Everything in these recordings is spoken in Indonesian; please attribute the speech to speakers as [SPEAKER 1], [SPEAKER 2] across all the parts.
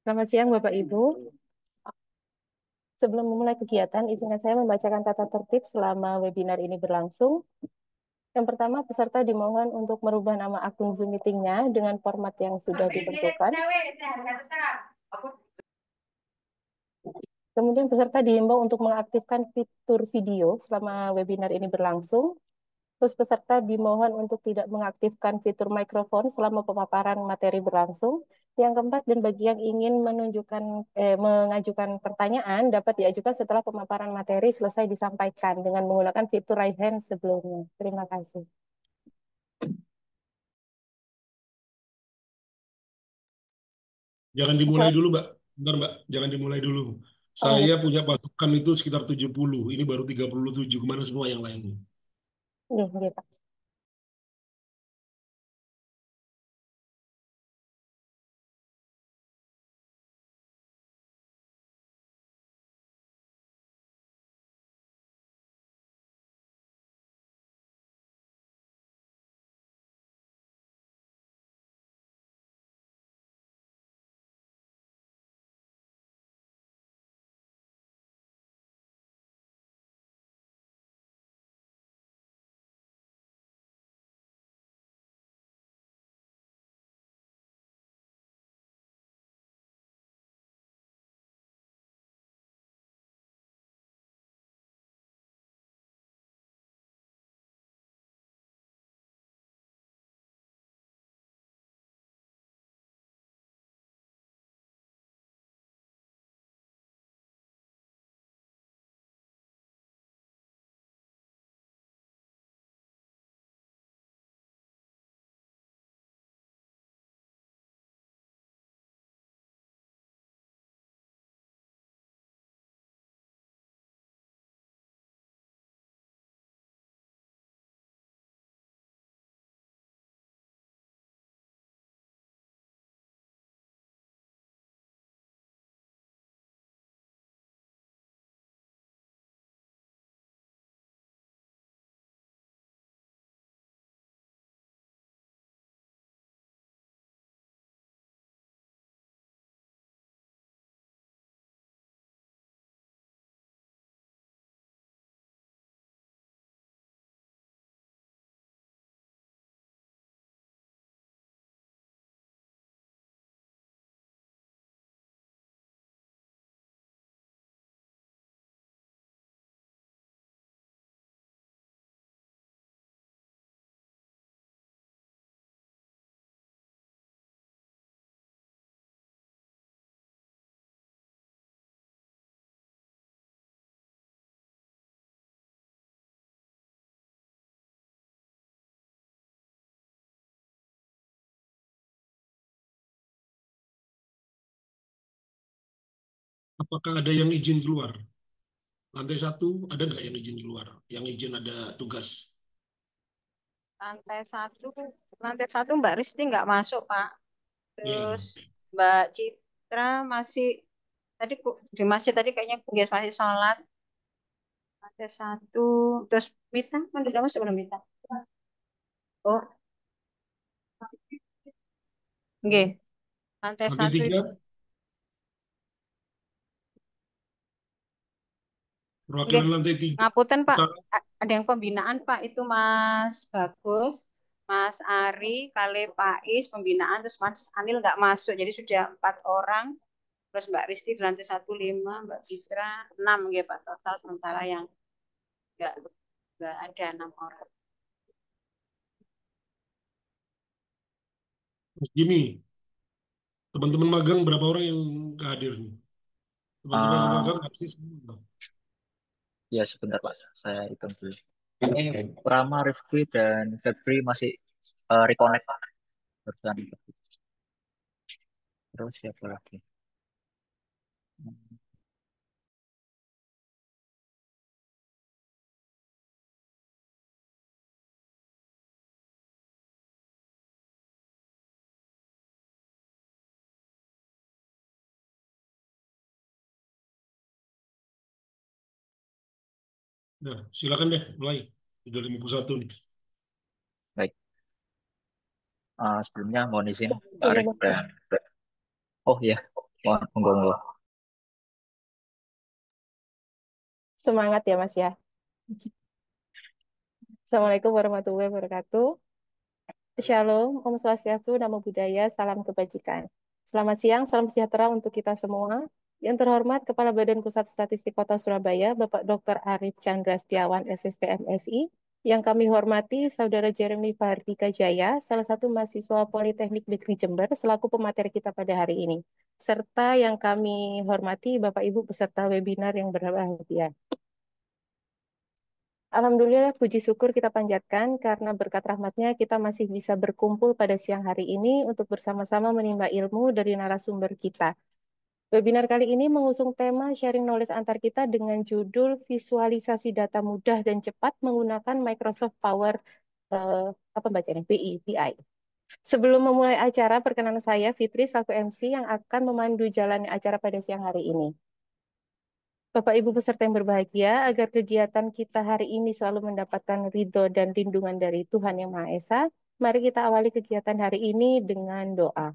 [SPEAKER 1] Selamat siang, Bapak Ibu. Sebelum memulai kegiatan, izinkan saya membacakan tata tertib selama webinar ini berlangsung. Yang pertama, peserta dimohon untuk merubah nama akun Zoom meeting-nya dengan format yang sudah ditentukan. Kemudian peserta diimbau untuk mengaktifkan fitur video selama webinar ini berlangsung. Terus peserta dimohon untuk tidak mengaktifkan fitur mikrofon selama pemaparan materi berlangsung. Yang keempat, dan bagi yang ingin mengajukan pertanyaan dapat diajukan setelah pemaparan materi selesai disampaikan dengan menggunakan fitur raise hand sebelumnya. Terima kasih.
[SPEAKER 2] Jangan dimulai dulu, Mbak. Bentar, Mbak. Jangan dimulai dulu.
[SPEAKER 1] Oh,
[SPEAKER 2] Saya
[SPEAKER 1] nggih.
[SPEAKER 2] punya pasukan itu sekitar 70. Ini baru 37. Kemana semua yang lain?
[SPEAKER 1] Nggih, nggih, Pak.
[SPEAKER 2] Apakah ada yang izin keluar? Lantai satu, ada nggak yang izin keluar? Yang izin ada tugas?
[SPEAKER 3] Lantai satu, lantai satu Mbak Risti nggak masuk, Pak.
[SPEAKER 2] Ya.
[SPEAKER 3] Terus Mbak Citra masih tadi di masjid tadi kayaknya masih sholat. Lantai satu, terus Mita, mana udah masuk belum Mita? Oh, enggak. Lantai
[SPEAKER 2] Lantai
[SPEAKER 3] satu
[SPEAKER 2] tiga,
[SPEAKER 3] itu, enggak.
[SPEAKER 2] perwakilan lantai tiga.
[SPEAKER 3] Ngapunten, Pak.
[SPEAKER 2] Utara.
[SPEAKER 3] Ada yang pembinaan, Pak. Itu Mas Bagus, Mas Ari, Kale Pais, pembinaan. Terus Mas Anil nggak masuk. Jadi sudah 4 orang. Terus Mbak Risti di lantai satu 5, Mbak Citra 6 ya Pak total sementara yang nggak nggak ada 6 orang.
[SPEAKER 2] Mas Jimmy, teman-teman magang berapa orang yang nggak hadir? Teman-teman yang
[SPEAKER 4] Ah,
[SPEAKER 2] magang pasti semua.
[SPEAKER 4] ya sebentar Pak, saya hitung dulu. Ini Rama, Rifki, dan Febri masih reconnect barusan. Terus siapa lagi?
[SPEAKER 2] Nah, silakan deh mulai. Sudah 51 nih.
[SPEAKER 4] Baik, sebelumnya mohon izin Pak
[SPEAKER 1] Iya,
[SPEAKER 4] Arif
[SPEAKER 1] Bapak.
[SPEAKER 4] dan oh ya, Mohon, monggo.
[SPEAKER 1] Semangat ya Mas ya. Assalamualaikum warahmatullahi wabarakatuh. Shalom, Om Swastiastu, Namo Buddhaya, salam kebajikan. Selamat siang, salam sejahtera untuk kita semua. Yang terhormat Kepala Badan Pusat Statistik Kota Surabaya, Bapak Dr. Arif Chandra Setiawan, SST MSI. Yang kami hormati Saudara Jeremy Fahardika Jaya, salah satu mahasiswa Politeknik Negeri Jember, selaku pemateri kita pada hari ini. Serta yang kami hormati Bapak Ibu peserta webinar yang berbahagia. Alhamdulillah, puji syukur kita panjatkan karena berkat rahmatnya kita masih bisa berkumpul pada siang hari ini untuk bersama-sama menimba ilmu dari narasumber kita. Webinar kali ini mengusung tema sharing knowledge antar kita dengan judul visualisasi data mudah dan cepat menggunakan Microsoft Power apa bacanya? BI. Sebelum memulai acara, perkenalan saya Fitri selaku MC yang akan memandu jalannya acara pada siang hari ini. Bapak Ibu peserta yang berbahagia, agar kegiatan kita hari ini selalu mendapatkan ridho dan lindungan dari Tuhan Yang Maha Esa, mari kita awali kegiatan hari ini dengan doa.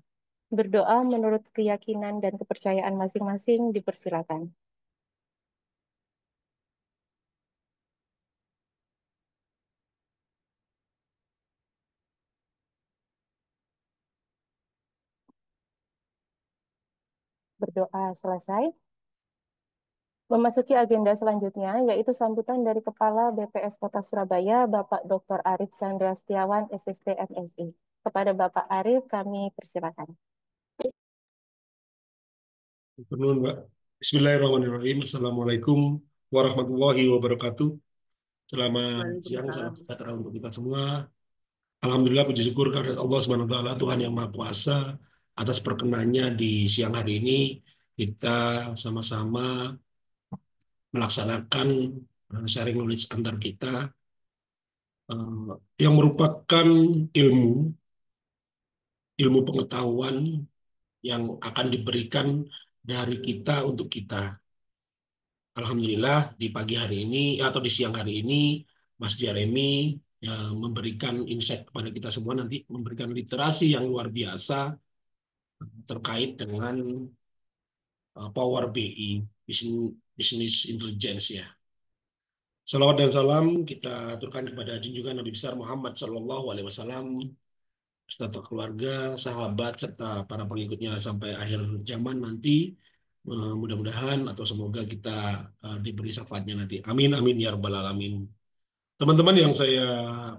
[SPEAKER 1] Berdoa menurut keyakinan dan kepercayaan masing-masing dipersilakan. Berdoa selesai. Memasuki agenda selanjutnya, yaitu sambutan dari Kepala BPS Kota Surabaya, Bapak Dr. Arif Chandra Setiawan, SST MSI. Kepada Bapak Arif, kami persilakan.
[SPEAKER 2] Pernuhun, Mbak. Bismillahirrahmanirrahim. Assalamualaikum warahmatullahi wabarakatuh. Selamat siang, salam sejahtera untuk kita semua. Alhamdulillah, puji syukur karena Allah Subhanahu wa Ta'ala, Tuhan yang Maha Kuasa, atas perkenannya di siang hari ini kita sama-sama melaksanakan sharing knowledge antar kita yang merupakan ilmu pengetahuan yang akan diberikan dari kita untuk kita. Alhamdulillah di pagi hari ini atau di siang hari ini Mas Jeremy memberikan insight kepada kita semua, nanti memberikan literasi yang luar biasa terkait dengan Power BI, Business Intelligence ya. Salawat dan salam kita aturkan kepada junjungan Nabi besar Muhammad SAW serta keluarga, sahabat serta para pengikutnya sampai akhir zaman nanti. Mudah-mudahan atau semoga kita diberi syafaatnya nanti. Amin, amin, ya rabbal alamin. Teman-teman yang saya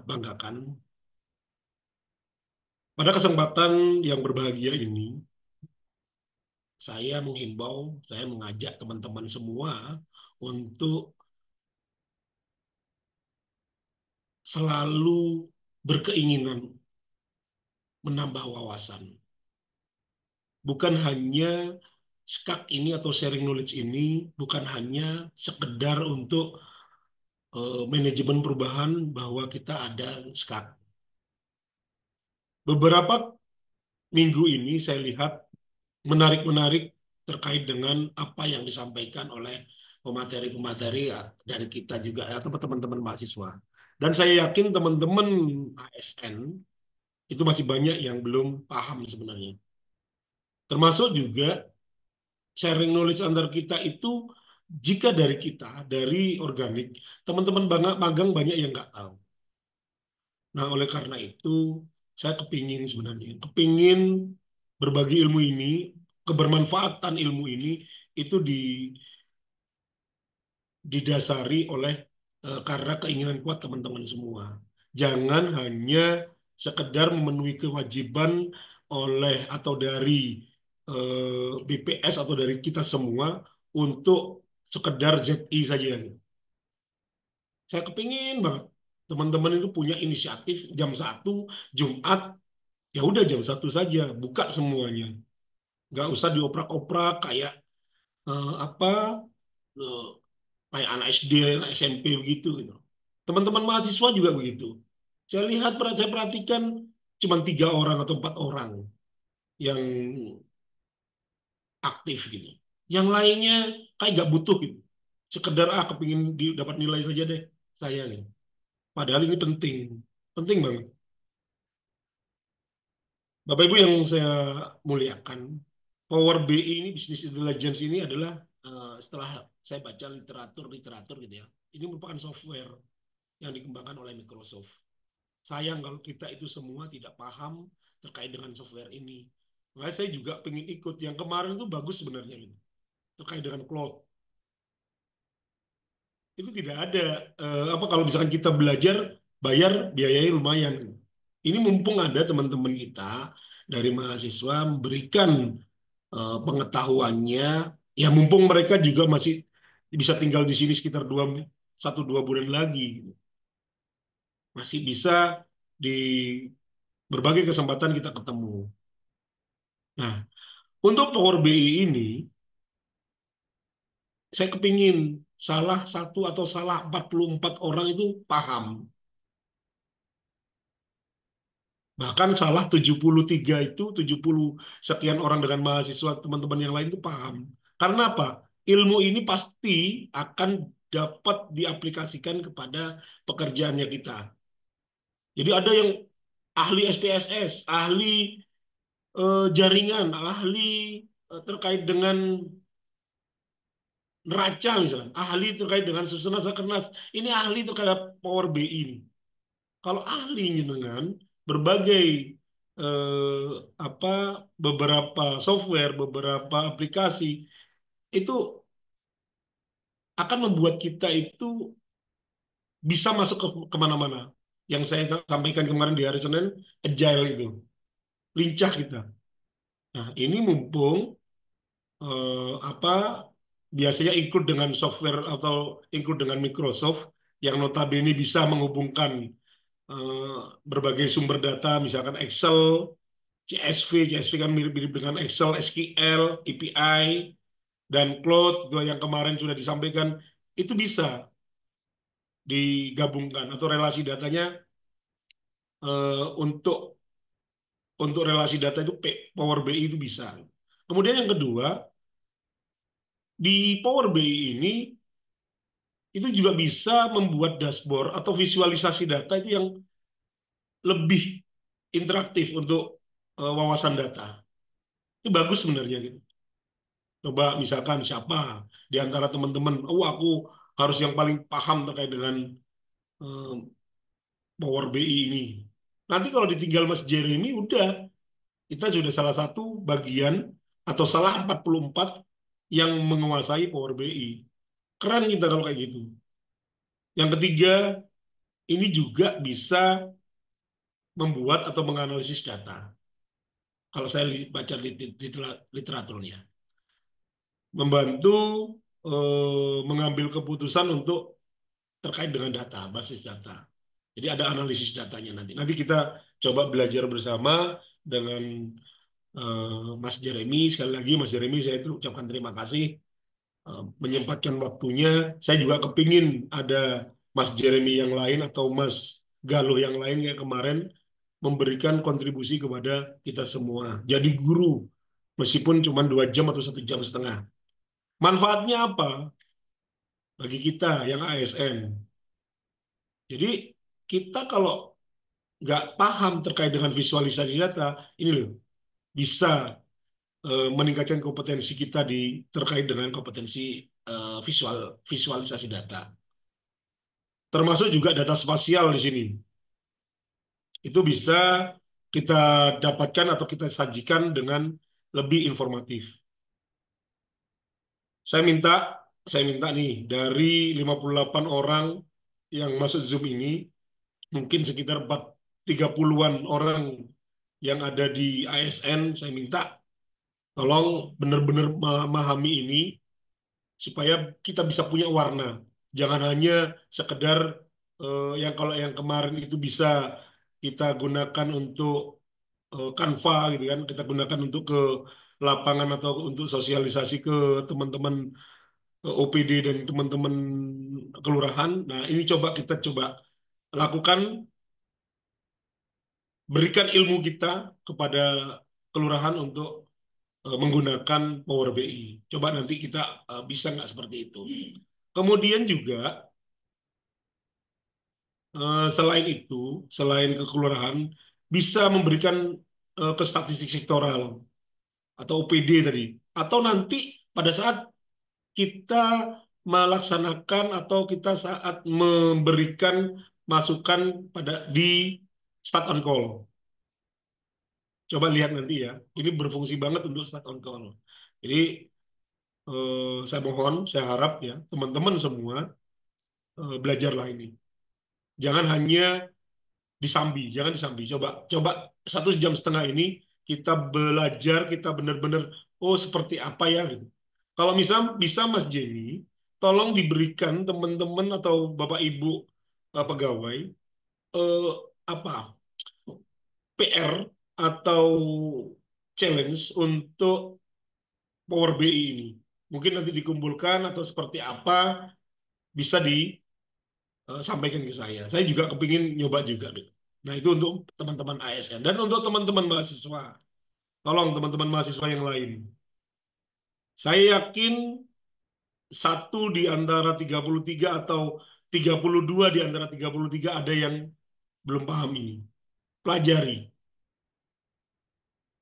[SPEAKER 2] banggakan, pada kesempatan yang berbahagia ini, saya menghimbau, saya mengajak teman-teman semua untuk selalu berkeinginan menambah wawasan. Bukan hanya skak ini atau sharing knowledge ini, bukan hanya sekedar untuk manajemen perubahan bahwa kita ada skak. Beberapa minggu ini saya lihat menarik-menarik terkait dengan apa yang disampaikan oleh pemateri-pemateri dari kita juga atau teman-teman mahasiswa. Dan saya yakin teman-teman ASN itu masih banyak yang belum paham sebenarnya. Termasuk juga sharing knowledge antar kita itu jika dari kita, dari organik, teman-teman magang banyak yang nggak tahu. Nah, oleh karena itu, saya kepingin berbagi ilmu ini, kebermanfaatan ilmu ini, itu didasari oleh karena keinginan kuat teman-teman semua. Jangan hanya sekedar memenuhi kewajiban oleh atau dari BPS atau dari kita semua untuk sekedar ZI saja. Saya kepingin banget teman-teman itu punya inisiatif jam 1 Jumat, ya udah jam 1 saja, buka semuanya. Nggak usah dioprak-oprak kayak apa eh, kayak anak SD, anak SMP begitu gitu. Teman-teman mahasiswa juga begitu. Saya perhatikan cuma 3 orang atau 4 orang yang aktif gitu. Yang lainnya kayak nggak butuh gitu. Sekedar kepingin dapat nilai saja deh saya gitu. Padahal ini penting, penting banget. Bapak Ibu yang saya muliakan, Power BI ini, Business Intelligence ini adalah setelah saya baca literatur gitu ya, ini merupakan software yang dikembangkan oleh Microsoft. Sayang kalau kita itu semua tidak paham terkait dengan software ini. Makanya saya juga pengen ikut. Yang kemarin itu bagus sebenarnya ini, terkait dengan cloud. Itu tidak ada apa kalau misalkan kita belajar bayar biayanya lumayan. Ini mumpung ada teman-teman kita dari mahasiswa memberikan pengetahuannya, ya mumpung mereka juga masih bisa tinggal di sini sekitar 1-2 bulan lagi, gitu. Masih bisa di berbagai kesempatan kita ketemu. Nah, untuk Power BI ini, saya kepingin salah satu atau salah 44 orang itu paham. Bahkan salah 73 itu, 70 sekian orang dengan mahasiswa teman-teman yang lain itu paham. Karena apa? Ilmu ini pasti akan dapat diaplikasikan kepada pekerjaannya kita. Jadi ada yang ahli SPSS, ahli jaringan, ahli terkait dengan neraca misalkan, ahli terkait dengan susunan Sakernas, ini ahli terhadap Power BI ini. Kalau ahli dengan berbagai eh, apa beberapa software, beberapa aplikasi itu akan membuat kita itu bisa masuk ke kemana-mana. Yang saya sampaikan kemarin di hari Senin, agile itu, lincah kita. Nah, ini mumpung apa biasanya include dengan software atau include dengan Microsoft yang notabene bisa menghubungkan eh, berbagai sumber data, misalkan Excel, CSV kan mirip-mirip dengan Excel, SQL, API, dan Cloud itu yang kemarin sudah disampaikan, itu bisa digabungkan atau relasi datanya untuk relasi data itu Power BI itu bisa. Kemudian yang kedua, di Power BI ini itu juga bisa membuat dashboard atau visualisasi data itu yang lebih interaktif untuk wawasan data. Itu bagus sebenarnya gitu. Coba misalkan siapa di antara teman-teman, oh aku harus yang paling paham terkait dengan eh, Power BI ini. Nanti kalau ditinggal Mas Jeremy, udah kita sudah salah satu bagian atau salah 44 yang menguasai Power BI. Keren kita kalau kayak gitu. Yang ketiga, ini juga bisa membuat atau menganalisis data. Kalau saya baca literaturnya, membantu mengambil keputusan untuk terkait dengan data, basis data. Jadi ada analisis datanya nanti. Nanti kita coba belajar bersama dengan Mas Jeremy. Sekali lagi Mas Jeremy, saya itu ucapkan terima kasih menyempatkan waktunya. Saya juga kepingin ada Mas Jeremy yang lain atau Mas Galuh yang lain yang kemarin memberikan kontribusi kepada kita semua. Jadi guru, meskipun cuma 2 jam atau 1 jam setengah. Manfaatnya apa bagi kita yang ASN? Jadi kita kalau nggak paham terkait dengan visualisasi data, ini loh bisa meningkatkan kompetensi kita terkait dengan kompetensi visualisasi data. Termasuk juga data spasial di sini. Itu bisa kita dapatkan atau kita sajikan dengan lebih informatif. Saya minta saya minta nih dari 58 orang yang masuk Zoom ini, mungkin sekitar 30-an orang yang ada di ASN, saya minta tolong benar-benar memahami ini supaya kita bisa punya warna. Jangan hanya sekedar yang kalau yang kemarin itu bisa kita gunakan untuk Canva gitu kan, kita gunakan untuk ke lapangan atau untuk sosialisasi ke teman-teman OPD dan teman-teman kelurahan. Nah, ini kita coba lakukan, berikan ilmu kita kepada kelurahan untuk menggunakan Power BI. Coba nanti kita bisa nggak seperti itu. Kemudian juga selain itu, selain ke kelurahan, bisa memberikan ke statistik sektoral. atau OPD tadi. Atau nanti pada saat kita melaksanakan atau kita saat memberikan masukan pada di start on call. Coba lihat nanti ya. Ini berfungsi banget untuk start on call. Jadi saya mohon, saya harap ya teman-teman semua belajarlah ini. Jangan hanya disambi, jangan disambi. Coba coba 1,5 jam ini kita belajar, kita benar-benar oh seperti apa ya gitu. Kalau misal bisa Mas Jenny, tolong diberikan teman-teman atau Bapak Ibu pegawai eh, apa PR atau challenge untuk Power BI ini. Mungkin nanti dikumpulkan atau seperti apa bisa disampaikan ke saya. Saya juga kepingin nyoba juga gitu. Nah, itu untuk teman-teman ASN dan untuk teman-teman mahasiswa. Tolong teman-teman mahasiswa yang lain. Saya yakin satu di antara 33 atau 32 di antara 33 ada yang belum paham ini. Pelajari.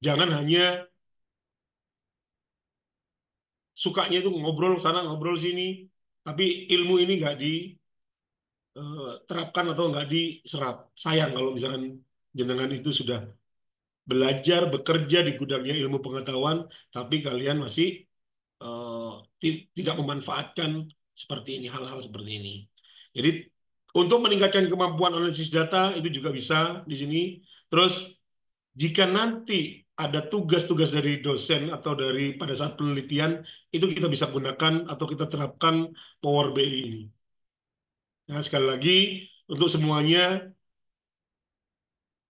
[SPEAKER 2] Jangan hanya sukanya itu ngobrol sana, ngobrol sini, tapi ilmu ini nggak diterapkan atau nggak diserap. Sayang kalau misalkan jenengan itu sudah belajar, bekerja di gudangnya ilmu pengetahuan, tapi kalian masih tidak memanfaatkan seperti ini, hal-hal seperti ini. Jadi untuk meningkatkan kemampuan analisis data itu juga bisa di sini. Terus jika nanti ada tugas-tugas dari dosen atau dari pada saat penelitian itu kita bisa gunakan atau kita terapkan Power BI ini. Nah, sekali lagi untuk semuanya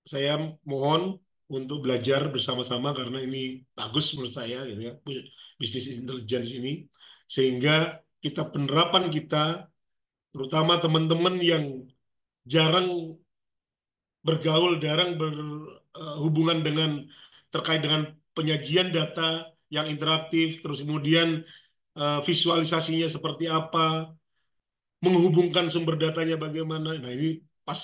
[SPEAKER 2] saya mohon untuk belajar bersama-sama karena ini bagus menurut saya gitu ya bisnis intelligence ini sehingga kita penerapan kita terutama teman-teman yang jarang bergaul, jarang berhubungan dengan terkait dengan penyajian data yang interaktif, terus kemudian visualisasinya seperti apa, menghubungkan sumber datanya bagaimana. Nah, ini pas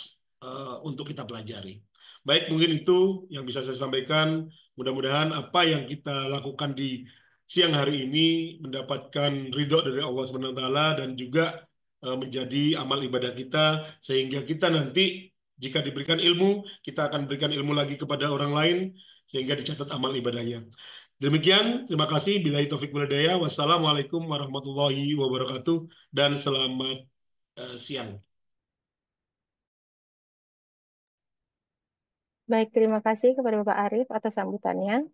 [SPEAKER 2] untuk kita pelajari. Baik, mungkin itu yang bisa saya sampaikan. Mudah-mudahan apa yang kita lakukan di siang hari ini mendapatkan ridho dari Allah SWT dan juga menjadi amal ibadah kita sehingga kita nanti jika diberikan ilmu, kita akan berikan ilmu lagi kepada orang lain sehingga dicatat amal ibadahnya. Demikian, terima kasih. Billahi taufik wal hidayah. Wassalamualaikum warahmatullahi wabarakatuh dan selamat siang.
[SPEAKER 1] Baik, terima kasih kepada Bapak Arif atas sambutannya.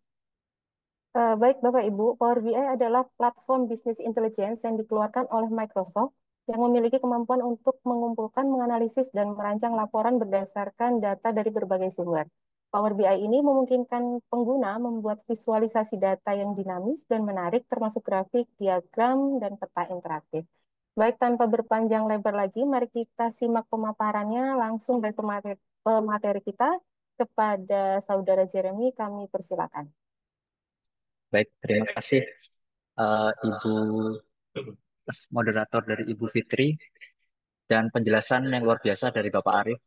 [SPEAKER 1] Baik, Bapak Ibu, Power BI adalah platform bisnis intelligence yang dikeluarkan oleh Microsoft yang memiliki kemampuan untuk mengumpulkan, menganalisis, dan merancang laporan berdasarkan data dari berbagai sumber. Power BI ini memungkinkan pengguna membuat visualisasi data yang dinamis dan menarik, termasuk grafik, diagram, dan peta interaktif. Baik, tanpa berpanjang lebar lagi, mari kita simak pemaparannya langsung dari pemateri kita kepada Saudara Jeremy, kami persilakan.
[SPEAKER 4] Baik, terima kasih Ibu moderator dari Ibu Fitri dan penjelasan yang luar biasa dari Bapak Arif.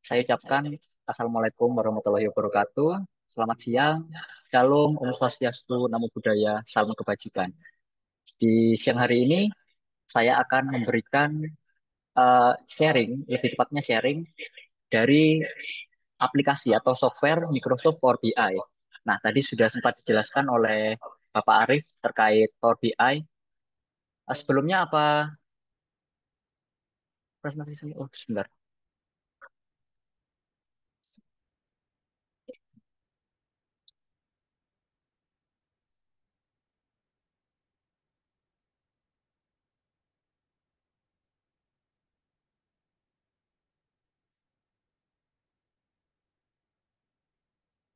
[SPEAKER 4] Saya ucapkan Assalamualaikum warahmatullahi wabarakatuh. Selamat siang, Shalom, Om Swastiastu, Namo Buddhaya, Salam Kebajikan. Di siang hari ini saya akan memberikan sharing, lebih tepatnya sharing dari aplikasi atau software Microsoft Power BI. Nah, tadi sudah sempat dijelaskan oleh Bapak Arif terkait Power BI. Sebelumnya apa presentasi saya? Oh, sebentar.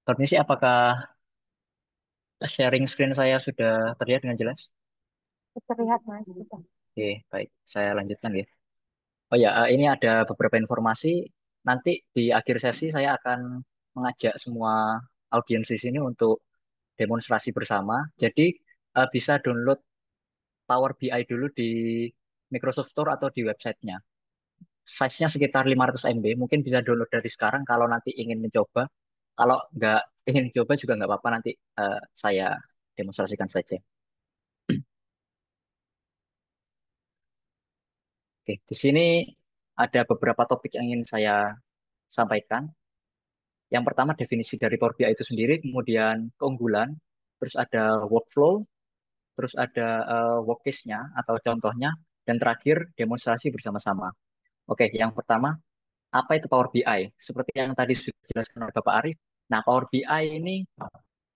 [SPEAKER 4] Permisi, apakah sharing screen saya sudah terlihat dengan jelas?
[SPEAKER 1] Terlihat, Mas. Sudah.
[SPEAKER 4] Oke, baik. Saya lanjutkan ya. Oh ya, ini ada beberapa informasi. Nanti di akhir sesi saya akan mengajak semua audiens di sini untuk demonstrasi bersama. Jadi bisa download Power BI dulu di Microsoft Store atau di websitenya. Size-nya sekitar 500 MB. Mungkin bisa download dari sekarang kalau nanti ingin mencoba. Kalau nggak ingin coba juga nggak apa-apa, nanti saya demonstrasikan saja. Oke, di sini ada beberapa topik yang ingin saya sampaikan. Yang pertama definisi dari Power BI itu sendiri, kemudian keunggulan, terus ada workflow, terus ada work case-nya atau contohnya, dan terakhir demonstrasi bersama-sama. Oke, yang pertama, apa itu Power BI? Seperti yang tadi sudah dijelaskan oleh Bapak Arif, nah Power BI ini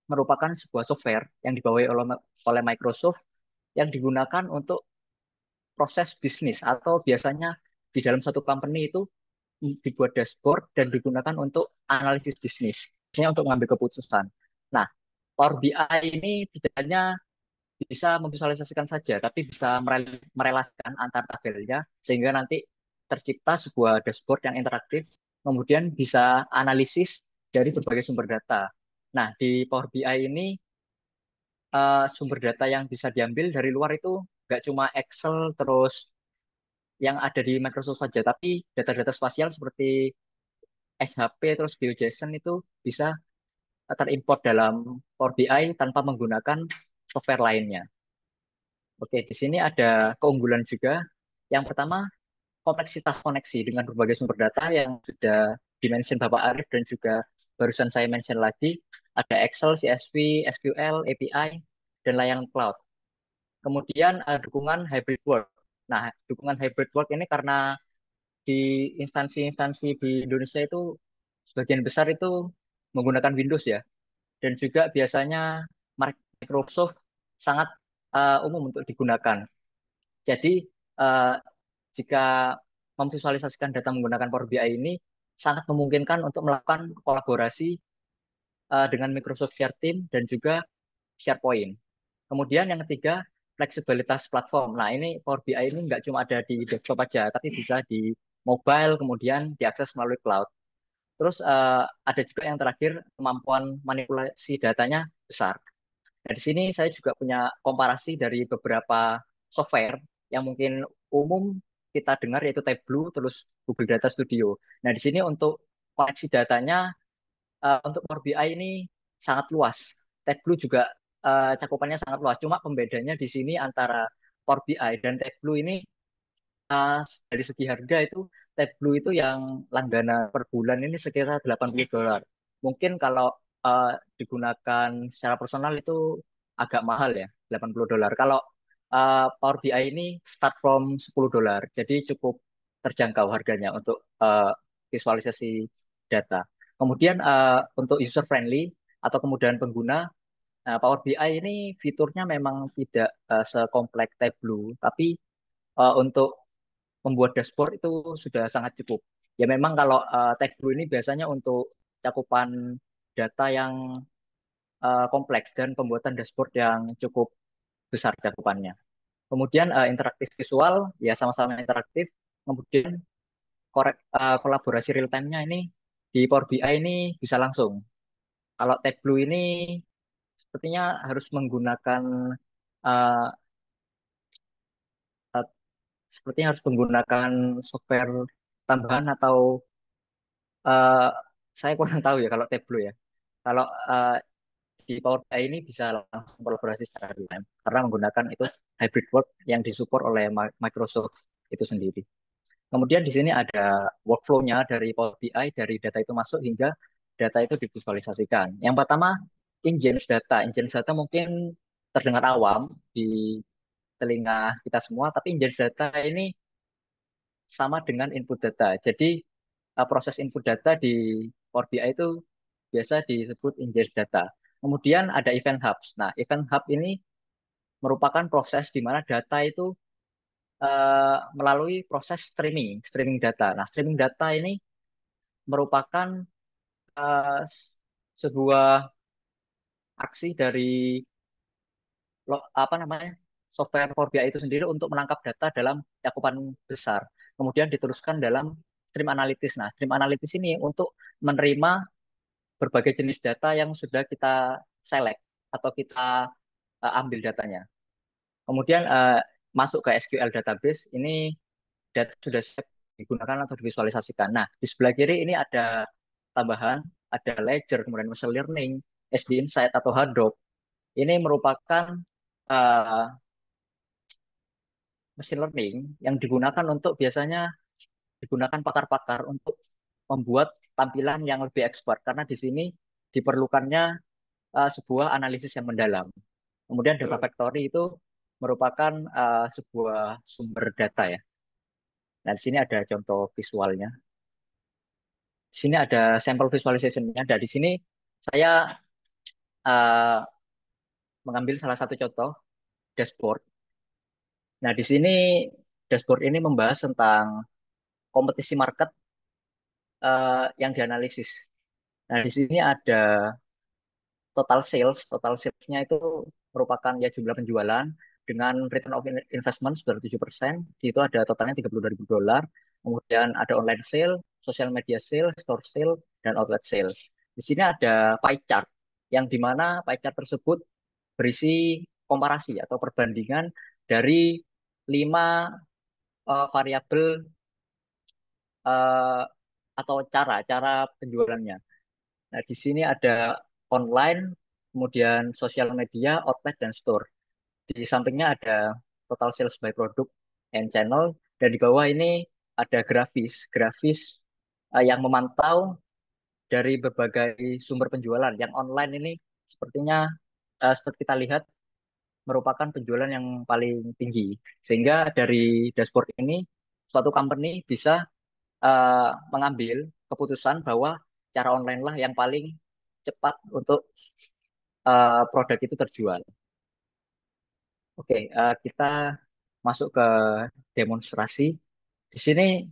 [SPEAKER 4] merupakan sebuah software yang dibawahi oleh Microsoft yang digunakan untuk proses bisnis atau biasanya di dalam satu company itu dibuat dashboard dan digunakan untuk analisis bisnis, misalnya untuk mengambil keputusan. Nah, Power BI ini tidak hanya bisa memvisualisasikan saja, tapi bisa merelasikan antar tabelnya sehingga nanti tercipta sebuah dashboard yang interaktif, kemudian bisa analisis dari berbagai sumber data. Nah, di Power BI ini sumber data yang bisa diambil dari luar itu nggak cuma Excel terus yang ada di Microsoft saja, tapi data-data spasial seperti SHP terus GeoJSON itu bisa terimport dalam Power BI tanpa menggunakan software lainnya. Oke, di sini ada keunggulan juga. Yang pertama, kompleksitas koneksi dengan berbagai sumber data yang sudah dimention Bapak Arif dan juga barusan saya mention lagi. Ada Excel, CSV, SQL, API, dan layanan cloud. Kemudian dukungan hybrid work. Nah, dukungan hybrid work ini karena di instansi-instansi di Indonesia itu sebagian besar itu menggunakan Windows ya. Dan juga biasanya Microsoft sangat umum untuk digunakan. Jadi eh, jika memvisualisasikan data menggunakan Power BI ini sangat memungkinkan untuk melakukan kolaborasi dengan Microsoft Share Team dan juga SharePoint. Kemudian yang ketiga, fleksibilitas platform. Nah, ini Power BI ini nggak cuma ada di desktop aja, tapi bisa di mobile, kemudian diakses melalui cloud. Terus ada juga yang terakhir, kemampuan manipulasi datanya besar. Nah, di sini saya juga punya komparasi dari beberapa software yang mungkin umum kita dengar yaitu Tableau, terus Google Data Studio. Nah, di sini untuk koleksi datanya untuk Power BI ini sangat luas. Tableau juga cakupannya sangat luas. Cuma pembedanya di sini antara Power BI dan Tableau ini uh, dari segi harga itu Tableau itu yang langganan per bulan ini sekitar $80. Mungkin kalau digunakan secara personal itu agak mahal ya, $80. Kalau Power BI ini start from $10. Jadi cukup terjangkau harganya untuk visualisasi data. Kemudian untuk user friendly atau kemudahan pengguna, Power BI ini fiturnya memang tidak sekompleks Tableau, tapi untuk membuat dashboard itu sudah sangat cukup. Ya memang kalau Tableau ini biasanya untuk cakupan data yang kompleks dan pembuatan dashboard yang cukup besar cakupannya. Kemudian interaktif visual, ya sama-sama interaktif. Kemudian kolaborasi real time-nya ini di Power BI ini bisa langsung. Kalau Tableau ini sepertinya harus menggunakan uh, uh, sepertinya harus menggunakan software tambahan atau uh, saya kurang tahu ya kalau Tableau ya. Kalau di Power BI ini bisa langsung kolaborasi secara real time karena menggunakan itu hybrid work yang disupport oleh Microsoft itu sendiri. Kemudian di sini ada workflow-nya dari Power BI dari data itu masuk hingga data itu divisualisasikan. Yang pertama ingest data. Ingest data mungkin terdengar awam di telinga kita semua, tapi ingest data ini sama dengan input data. Jadi proses input data di Power BI itu biasa disebut ingest data. Kemudian ada event hubs. Nah, event hub ini merupakan proses di mana data itu melalui proses streaming data. Nah, streaming data ini merupakan eh, sebuah aksi dari apa namanya software Power BI itu sendiri untuk menangkap data dalam cakupan besar, kemudian diteruskan dalam stream analytics. Nah, stream analytics ini untuk menerima berbagai jenis data yang sudah kita select atau kita ambil datanya. Kemudian masuk ke SQL database, ini data sudah siap digunakan atau divisualisasikan. Nah, di sebelah kiri ini ada tambahan ada Ledger, kemudian Machine Learning, SD Insight atau Hadoop. Ini merupakan uh, machine learning yang digunakan untuk biasanya digunakan pakar-pakar untuk membuat tampilan yang lebih expert karena di sini diperlukannya sebuah analisis yang mendalam. Kemudian data factory itu merupakan sebuah sumber data ya. Nah, di sini ada contoh visualnya. Di sini ada sampel visualization-nya. Dan di sini saya uh, mengambil salah satu contoh dashboard. Nah, di sini dashboard ini membahas tentang kompetisi market yang dianalisis. Nah, di sini ada total sales. Total sales-nya itu merupakan ya jumlah penjualan dengan return of investment sekitar 7%. Itu ada totalnya $32.000. Kemudian ada online sale, social media sale, store sale, dan outlet sales. Di sini ada pie chart yang dimana pie chart tersebut berisi komparasi atau perbandingan dari 5 variabel uh, atau cara penjualannya. Nah, di sini ada online, kemudian sosial media, outlet, dan store. Di sampingnya ada total sales by product and channel, dan di bawah ini ada grafis yang memantau dari berbagai sumber penjualan. Yang online ini sepertinya seperti kita lihat merupakan penjualan yang paling tinggi. Sehingga dari dashboard ini suatu company bisa mengambil keputusan bahwa cara online lah yang paling cepat untuk produk itu terjual. Oke, kita masuk ke demonstrasi. Di sini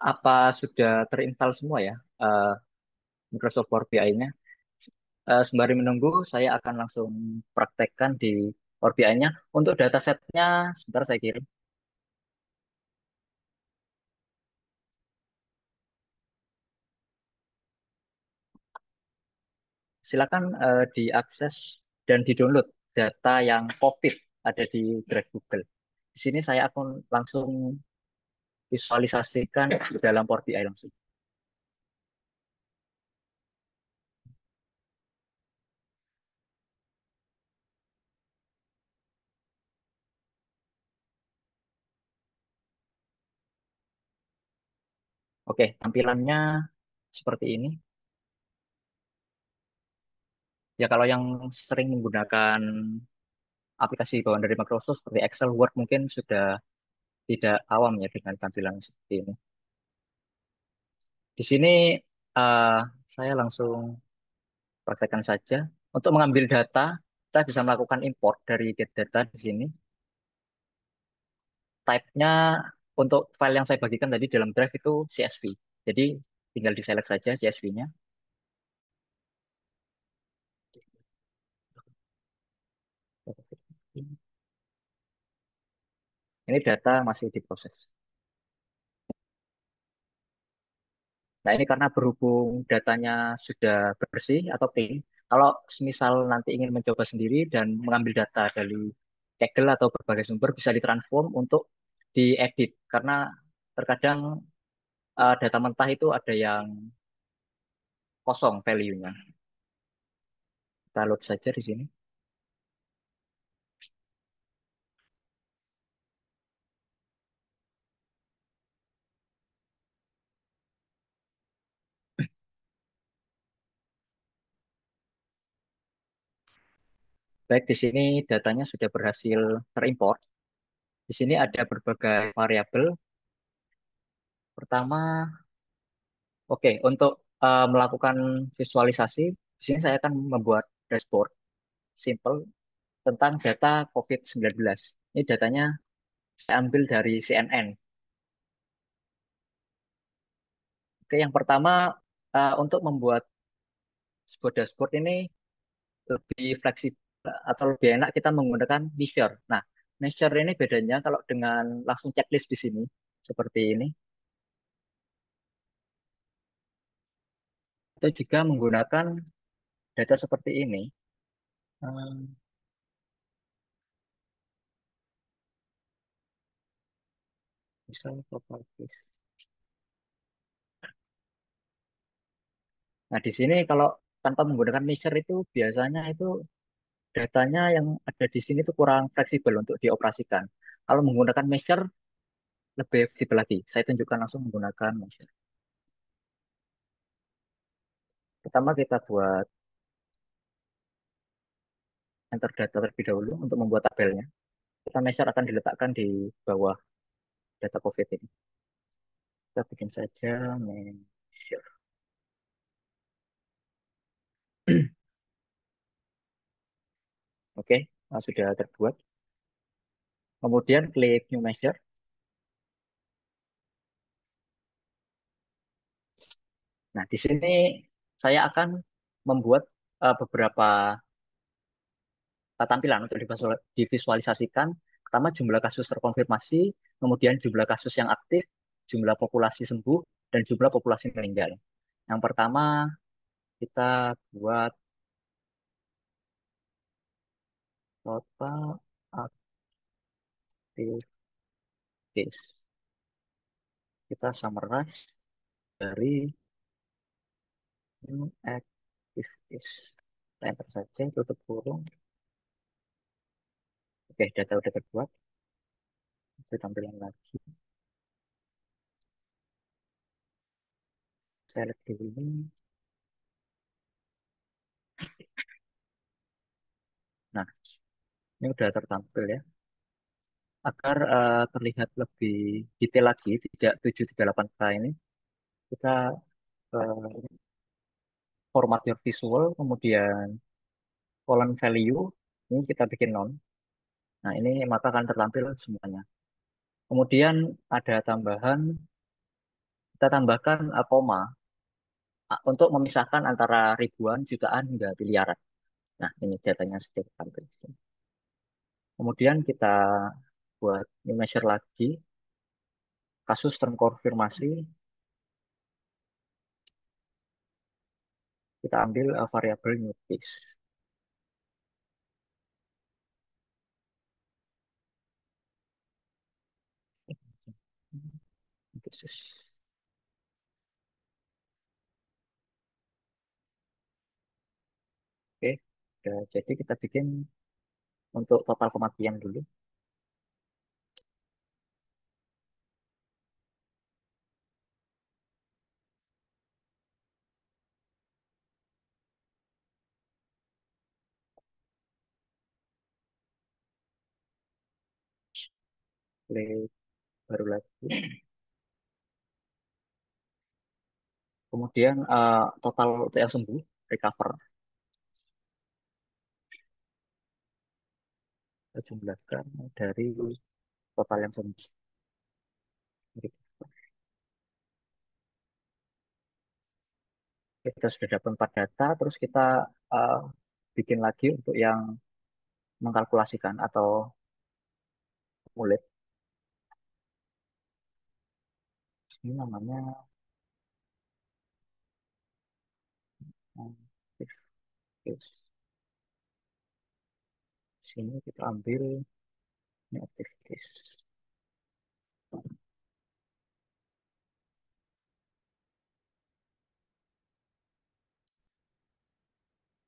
[SPEAKER 4] apa sudah terinstall semua ya Microsoft Power BI-nya? Sembari menunggu, saya akan langsung praktekkan di Power BI-nya. Untuk datasetnya, sebentar saya kirim. Silakan diakses dan di-download data yang COVID ada di Drive Google. Di sini saya akan langsung visualisasikan di dalam Power BI langsung. Oke, tampilannya seperti ini. Ya kalau yang sering menggunakan aplikasi bawaan dari Microsoft seperti Excel, Word mungkin sudah tidak awam ya dengan tampilan seperti ini. Di sini eh, saya langsung praktekkan saja. Untuk mengambil data, kita bisa melakukan import dari get data di sini. Type-nya untuk file yang saya bagikan tadi dalam Drive itu CSV. Jadi tinggal diselect saja CSV-nya. Ini data masih diproses. Nah, ini karena berhubung datanya sudah bersih atau clean, kalau semisal nanti ingin mencoba sendiri dan mengambil data dari Kaggle atau berbagai sumber, bisa ditransform untuk diedit. Karena terkadang data mentah itu ada yang kosong value-nya. Kita load saja di sini. Baik, di sini datanya sudah berhasil terimport. Di sini ada berbagai variabel. Pertama, oke, untuk melakukan visualisasi, di sini saya akan membuat dashboard simple tentang data COVID-19. Ini datanya saya ambil dari CNN. Oke, yang pertama untuk membuat sebuah dashboard ini lebih fleksibel atau lebih enak kita menggunakan measure. Nah, measure ini bedanya kalau dengan langsung checklist di sini seperti ini. Itu jika menggunakan data seperti ini. Hmm, misal properties. Nah, di sini kalau tanpa menggunakan mixer itu biasanya itu datanya yang ada di sini itu kurang fleksibel untuk dioperasikan. Kalau menggunakan mixer lebih fleksibel lagi. Saya tunjukkan langsung menggunakan mixer. Pertama kita buat enter data terlebih dahulu untuk membuat tabelnya. Kita mixer akan diletakkan di bawah data COVID ini. Kita bikin saja mixer. Oke, sudah terbuat. Kemudian klik new measure. Nah, di sini saya akan membuat beberapa tampilan untuk divisualisasikan. Pertama, jumlah kasus terkonfirmasi, kemudian jumlah kasus yang aktif, jumlah populasi sembuh, dan jumlah populasi meninggal. Yang pertama, kita buat total active case. Kita summarize dari new active case. Kita enter saja, tutup kurung. Oke, data udah terbuat. Kita tampilkan lagi. Saya lihat dulu ini. Nah, ini udah tertampil ya. Agar terlihat lebih detail lagi, tidak 738K ini, kita format your visual, kemudian column value, ini kita bikin none. Nah, ini maka akan tertampil semuanya. Kemudian ada tambahan, kita tambahkan koma untuk memisahkan antara ribuan, jutaan, hingga miliaran. Nah, ini datanya sudah tertampil. Kemudian kita buat new measure lagi, kasus terkonfirmasi, kita ambil variabel new case. Cases. Oke, jadi kita bikin untuk total kematian dulu. Play baru lagi. Kemudian total untuk yang sembuh, recover. Kita jumlahkan dari total yang sembuh. Kita sudah dapat 4 data, terus kita uh, bikin lagi untuk yang mengkalkulasikan atau mulit. Ini namanya active case. Sini kita ambil ini active case.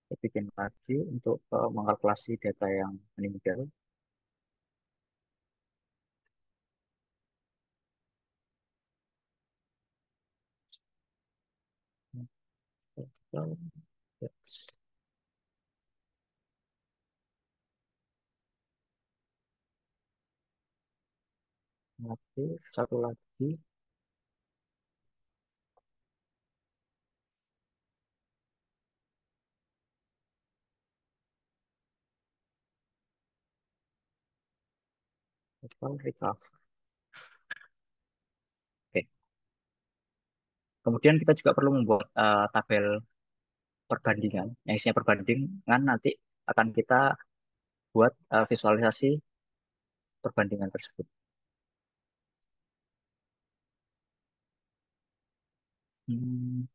[SPEAKER 4] Kita bikin lagi untuk mengkalkulasi data yang meninggal. Total deaths. Aktif, satu lagi. Total recover. Oke. Kemudian kita juga perlu membuat tabel perbandingan. Yang isinya perbandingan nanti akan kita buat visualisasi perbandingan tersebut. Hmm.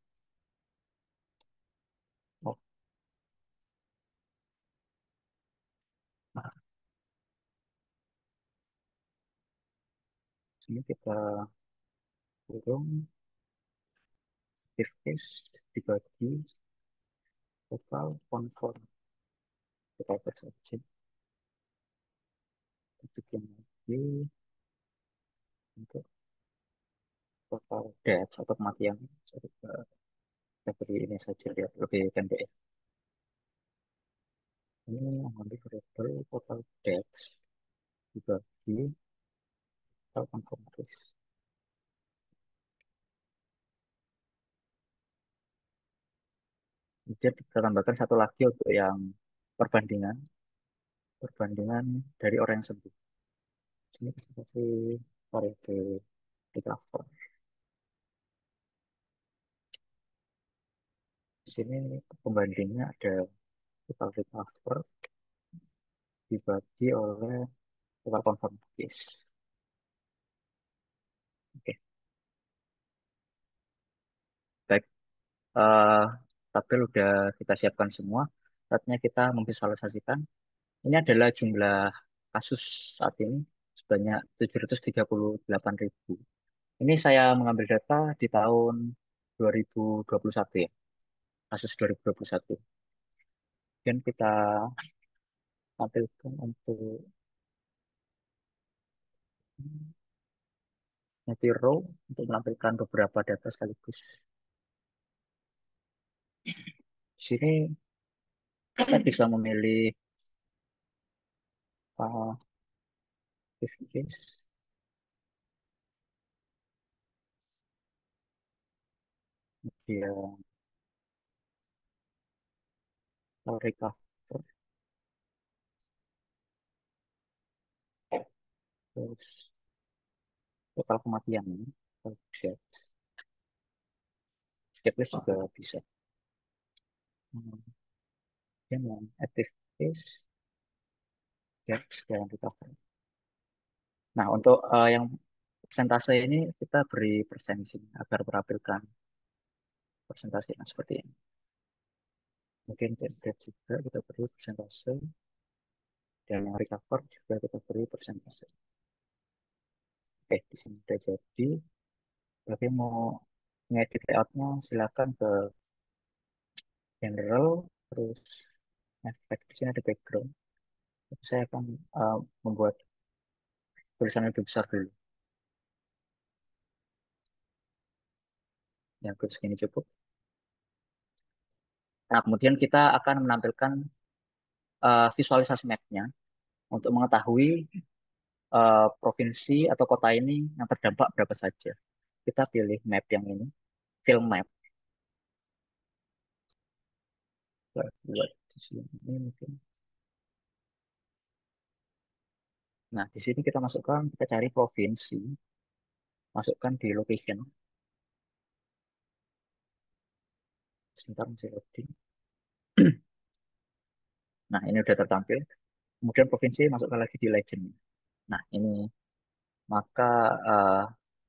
[SPEAKER 4] Oh, nah, sini kita kurung active case dibagi total confirm total subject, bikin lagi untuk total death atau kematian. Jadi, kita beri ini saja lihat lebih pendek ya. Ini mengambil variabel total death dibagi total confirm case. Kemudian kita tambahkan satu lagi untuk yang perbandingan dari orang yang sembuh. Sini kita kasih variabel recover. Di sini pembandingnya ada total recover dibagi oleh total confirm case. Oke, baik. Tabel udah kita siapkan semua. Saatnya kita memvisualisasikan. Ini adalah jumlah kasus saat ini sebanyak 738.000. Ini saya mengambil data di tahun 2021 ya, kasus 2021. Dan kita tampilkan untuk multi row untuk menampilkan beberapa data sekaligus. Di sini kita bisa memilih case, dia recover, terus total kematian, checklist juga bisa. Yang active case, deaths, dan recover. Nah, untuk yang persentase ini kita beri persen di sini agar menampilkan persentase yang seperti ini. Mungkin death juga kita beri persentase, dan yang recover juga kita beri persentase. Di sini sudah jadi. Tapi mau ngedit layoutnya silakan ke general, terus efek. Di sini ada background. Tapi saya akan membuat tulisan lebih besar dulu. Yang segini cukup. Nah, kemudian kita akan menampilkan visualisasi map-nya untuk mengetahui provinsi atau kota ini yang terdampak berapa saja. Kita pilih map yang ini, fill map. Buat di sini mungkin. Nah, di sini kita masukkan, kita cari provinsi, masukkan di location. Sebentar masih loading. Nah, ini udah tertampil. Kemudian provinsi masukkan lagi di legend. Nah, ini maka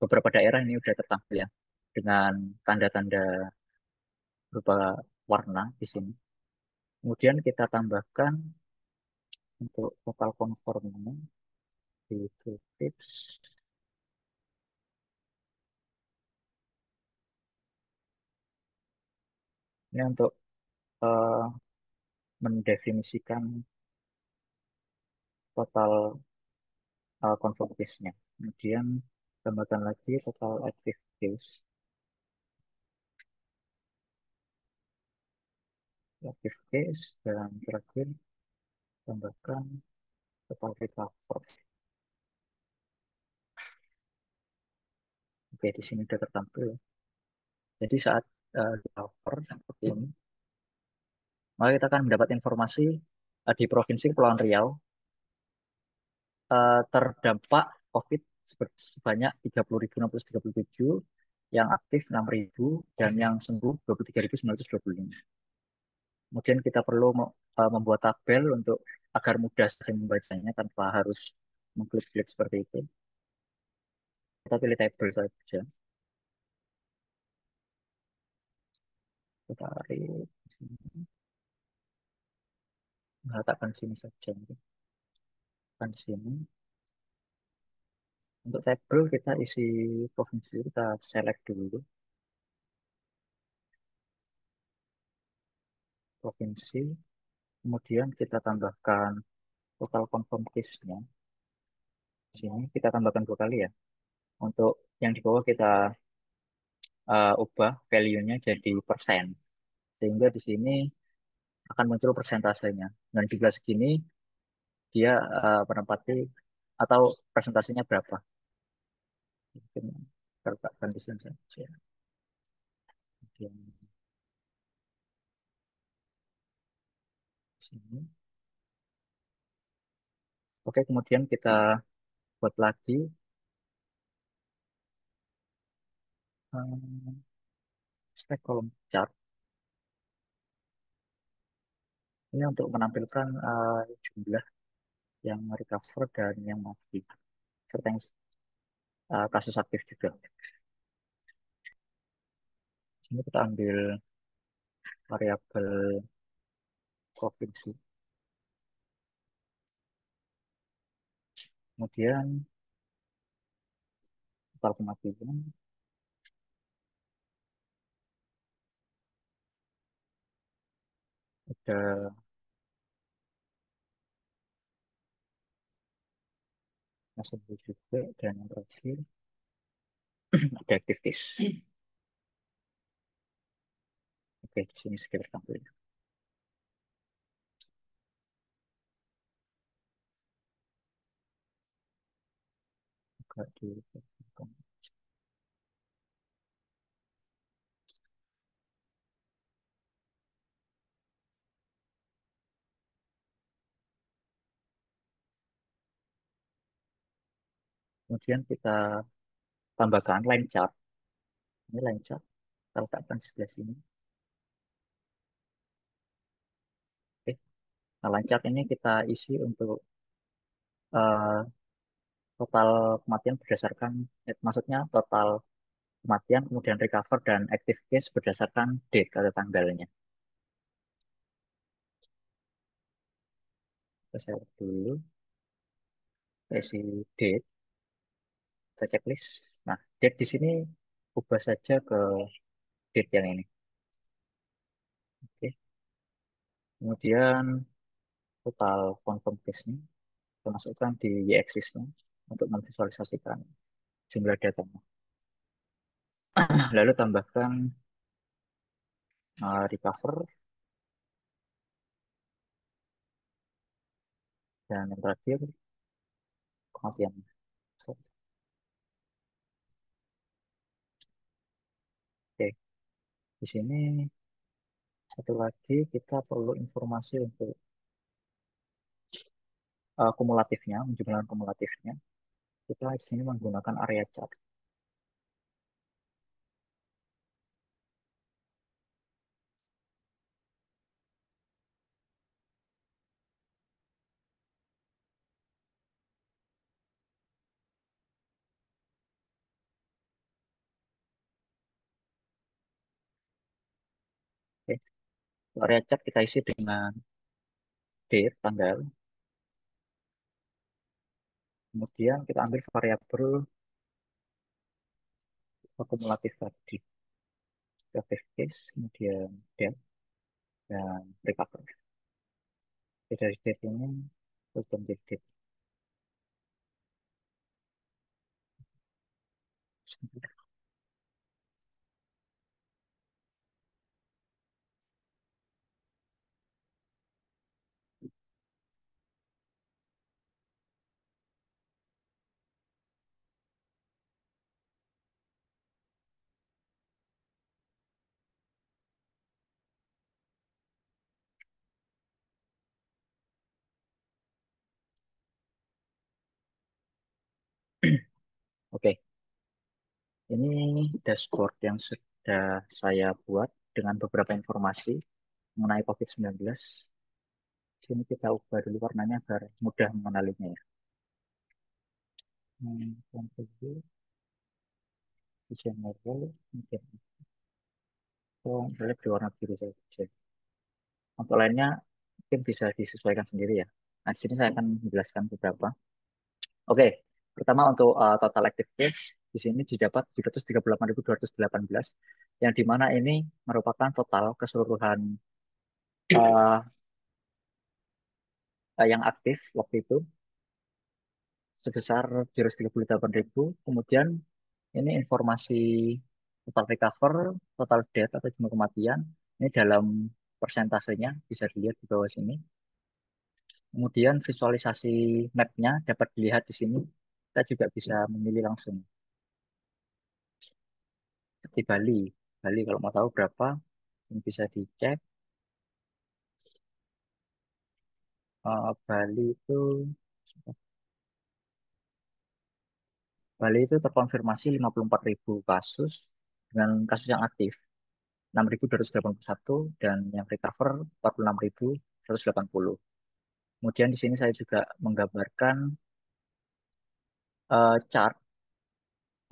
[SPEAKER 4] beberapa daerah ini udah tertampil ya dengan tanda-tanda berupa warna di sini. Kemudian kita tambahkan untuk total conformnya di tooltips. Ini untuk mendefinisikan total confirm case-nya. Kemudian tambahkan lagi total active case. Active case dan terakhir tambahkan total recover. Oke, di sini sudah tertampil. Jadi saat recover seperti ini, maka kita akan mendapat informasi di Provinsi Kepulauan Riau terdampak COVID sebanyak 30.637, yang aktif 6.000, dan yang sembuh 23.925. Kemudian kita perlu membuat tabel untuk agar mudah saja membacanya tanpa harus mengklik-klik seperti itu. Kita pilih tabel saja. Kita tarik di sini. Letakkan sini saja. Letakkan sini. Untuk tabel kita isi provinsi, kita select dulu. provinsi. Kemudian kita tambahkan total confirm case-nya. Di sini kita tambahkan 2 kali ya. Untuk yang di bawah kita ubah value-nya jadi persen. Sehingga di sini akan muncul persentasenya. Dan jumlah segini dia menempati atau presentasinya berapa. Mungkin kita letakkan di sini saja. Kemudian di sini. Oke, kemudian kita buat lagi stack column chart. Ini untuk menampilkan jumlah yang recover dan yang mati, serta yang kasus aktif juga. Sini kita ambil variabel provinsi. Kemudian total kematian, ada yang sembuh juga, dan yang terakhir ada aktivis. Oke, di sini sekitar tampil. Buka di kemudian kita tambahkan line chart. Ini line chart, kita letakkan sebelah sini. Oke. Nah, line chart ini kita isi untuk eh, total kematian berdasarkan, maksudnya total kematian, kemudian recover dan active case berdasarkan date atau tanggalnya. Kita share dulu, kita isi date, kita checklist. Nah, date di sini ubah saja ke date yang ini. Oke. Kemudian total confirm case-nya kita masukkan di y-axis-nya untuk memvisualisasikan jumlah datanya. Lalu tambahkan recover, dan yang terakhir kematian. Oke, di sini satu lagi kita perlu informasi untuk kumulatifnya, jumlah kumulatifnya. Kita di sini menggunakan area chart. Oke. Area chart kita isi dengan date, tanggal. Kemudian kita ambil variabel kumulatif tadi. Active case, kemudian date, dan recover. Jadi dari date ini, kita menjadi date. Oke, ini dashboard yang sudah saya buat dengan beberapa informasi mengenai COVID-19. Sini kita ubah dulu warnanya agar mudah mengenalinya ya. Control desain level, mungkin boleh berwarna biru saja. Untuk lainnya mungkin bisa disesuaikan sendiri ya. Nah, di sini saya akan menjelaskan beberapa. Oke, pertama untuk total active case di sini didapat 738.218, yang dimana ini merupakan total keseluruhan eh, yang aktif waktu itu sebesar 338.000. Kemudian ini informasi total recover, total death atau jumlah kematian. Ini dalam persentasenya bisa dilihat di bawah sini. Kemudian visualisasi mapnya dapat dilihat di sini. Kita juga bisa memilih langsung. Seperti Bali. Bali kalau mau tahu berapa, ini bisa dicek. Bali itu terkonfirmasi 54.000 kasus dengan kasus yang aktif 6.281 dan yang recover 46.180. Kemudian di sini saya juga menggambarkan chart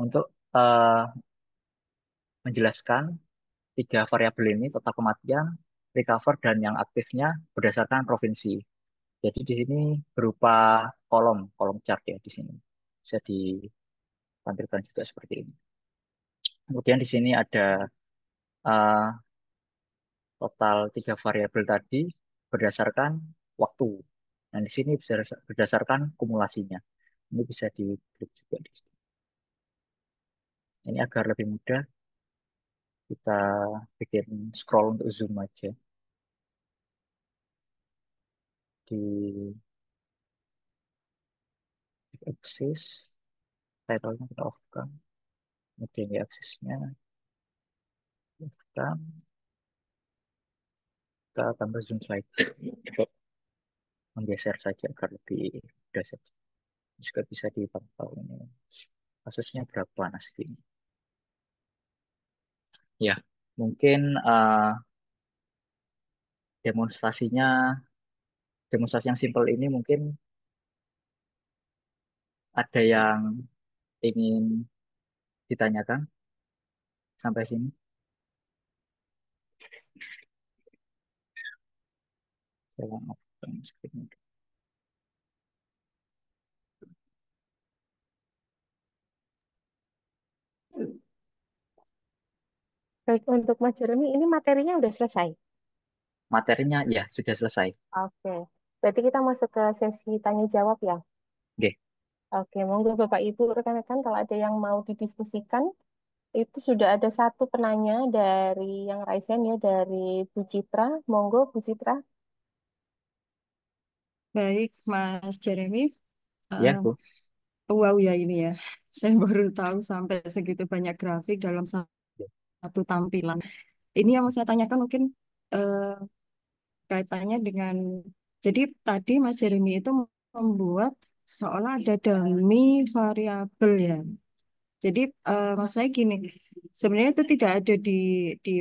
[SPEAKER 4] untuk eh, menjelaskan tiga variabel ini, total kematian, recover, dan yang aktifnya berdasarkan provinsi. Jadi di sini berupa kolom, kolom chart ya di sini. Bisa ditampilkan juga seperti ini. Kemudian di sini ada eh, total tiga variabel tadi berdasarkan waktu. Dan di sini bisa berdasarkan kumulasinya. Ini bisa diklik juga di sini. Ini agar lebih mudah, kita bikin scroll untuk zoom aja. Di akses, title-nya kita off-kan. Kemudian di aksesnya, off-kan. Kita tambah zoom slide. Coba menggeser saja agar lebih mudah saja. Juga bisa dipantau ini. Kasusnya berapa nasi ini. Ya, mungkin demonstrasinya, demonstrasi yang simpel ini mungkin ada yang ingin ditanyakan sampai sini. Saya open screen.
[SPEAKER 1] Baik, untuk Mas Jeremy, ini materinya udah selesai.
[SPEAKER 4] Materinya ya sudah selesai.
[SPEAKER 1] Oke, berarti kita masuk ke sesi tanya jawab ya.
[SPEAKER 4] Oke,
[SPEAKER 1] Oke, monggo Bapak Ibu rekan-rekan kalau ada yang mau didiskusikan, itu sudah ada satu penanya dari yang raise hand ya, dari Bu Citra. Monggo Bu Citra.
[SPEAKER 5] Baik, Mas Jeremy.
[SPEAKER 4] ya
[SPEAKER 5] Eh,
[SPEAKER 4] Bu.
[SPEAKER 5] wow ya ini ya. Saya baru tahu sampai segitu banyak grafik dalam satu tampilan. Ini yang mau saya tanyakan mungkin eh, kaitannya dengan, jadi tadi Mas Jeremy itu membuat seolah ada dummy variabel ya. Jadi maksud saya gini, sebenarnya itu tidak ada di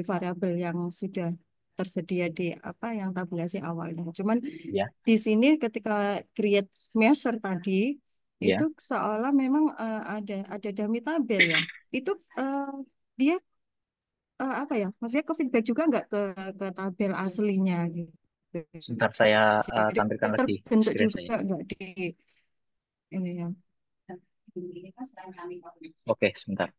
[SPEAKER 5] variabel yang sudah tersedia di apa yang tabulasi awalnya. Cuman
[SPEAKER 4] Ya,
[SPEAKER 5] di sini ketika create measure tadi itu
[SPEAKER 4] ya.
[SPEAKER 5] seolah memang ada dummy tabel ya. Itu dia apa ya? Maksudnya ke feedback juga nggak ke tabel aslinya gitu.
[SPEAKER 4] Sebentar saya
[SPEAKER 5] Jadi
[SPEAKER 4] tampilkan lagi
[SPEAKER 5] terbentuk
[SPEAKER 4] screen
[SPEAKER 5] juga
[SPEAKER 4] saya.
[SPEAKER 5] nggak di ini ya.
[SPEAKER 4] Oke, sebentar.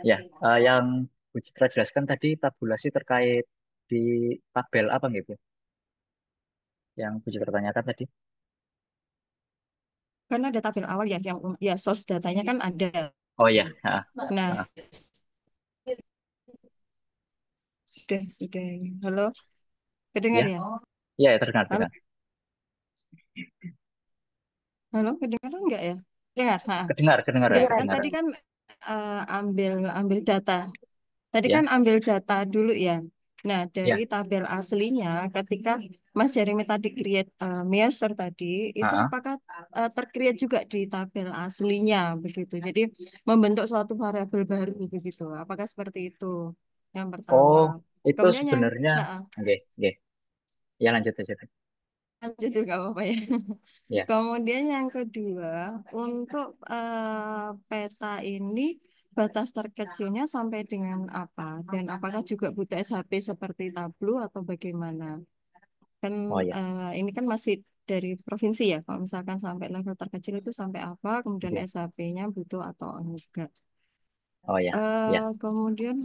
[SPEAKER 4] Ya, yang Bu Citra jelaskan tadi tabulasi terkait di tabel apa gitu? Yang Bu Citra tanyakan tadi.
[SPEAKER 5] Kan ada tabel awal ya yang ya source datanya kan ada.
[SPEAKER 4] Oh ya,
[SPEAKER 5] Nah, sudah. Halo, kedengar
[SPEAKER 4] ya,
[SPEAKER 5] ya?
[SPEAKER 4] ya, terdengar,
[SPEAKER 5] Halo,
[SPEAKER 4] terdengar.
[SPEAKER 5] halo, kedengaran enggak ya? Dengar, ha.
[SPEAKER 4] Kedengar, kedengar,
[SPEAKER 5] Ya, kan
[SPEAKER 4] kedengaran.
[SPEAKER 5] tadi kan ambil ambil data. Tadi
[SPEAKER 4] Ya,
[SPEAKER 5] kan ambil data dulu ya. Nah, dari
[SPEAKER 4] ya.
[SPEAKER 5] tabel aslinya, ketika Mas Jeremy tadi create measure tadi, itu
[SPEAKER 4] Ah, ah.
[SPEAKER 5] apakah tercreate juga di tabel aslinya begitu? Jadi membentuk suatu variabel baru begitu. Apakah seperti itu? Yang pertama.
[SPEAKER 4] Oh, itu
[SPEAKER 5] Kemudian yang,
[SPEAKER 4] sebenarnya,
[SPEAKER 5] nah,
[SPEAKER 4] oke, oke. Ya lanjut aja.
[SPEAKER 5] lanjut juga apa-apa ya.
[SPEAKER 4] Ya,
[SPEAKER 5] Kemudian yang kedua, untuk peta ini batas terkecilnya sampai dengan apa? Dan apakah juga butuh SHP seperti Tableau atau bagaimana? Kan
[SPEAKER 4] oh ya,
[SPEAKER 5] ini kan masih dari provinsi ya. Kalau misalkan sampai level terkecil itu sampai apa, kemudian
[SPEAKER 4] Iya.
[SPEAKER 5] SHP-nya butuh atau enggak.
[SPEAKER 4] Oh ya, ya.
[SPEAKER 5] Kemudian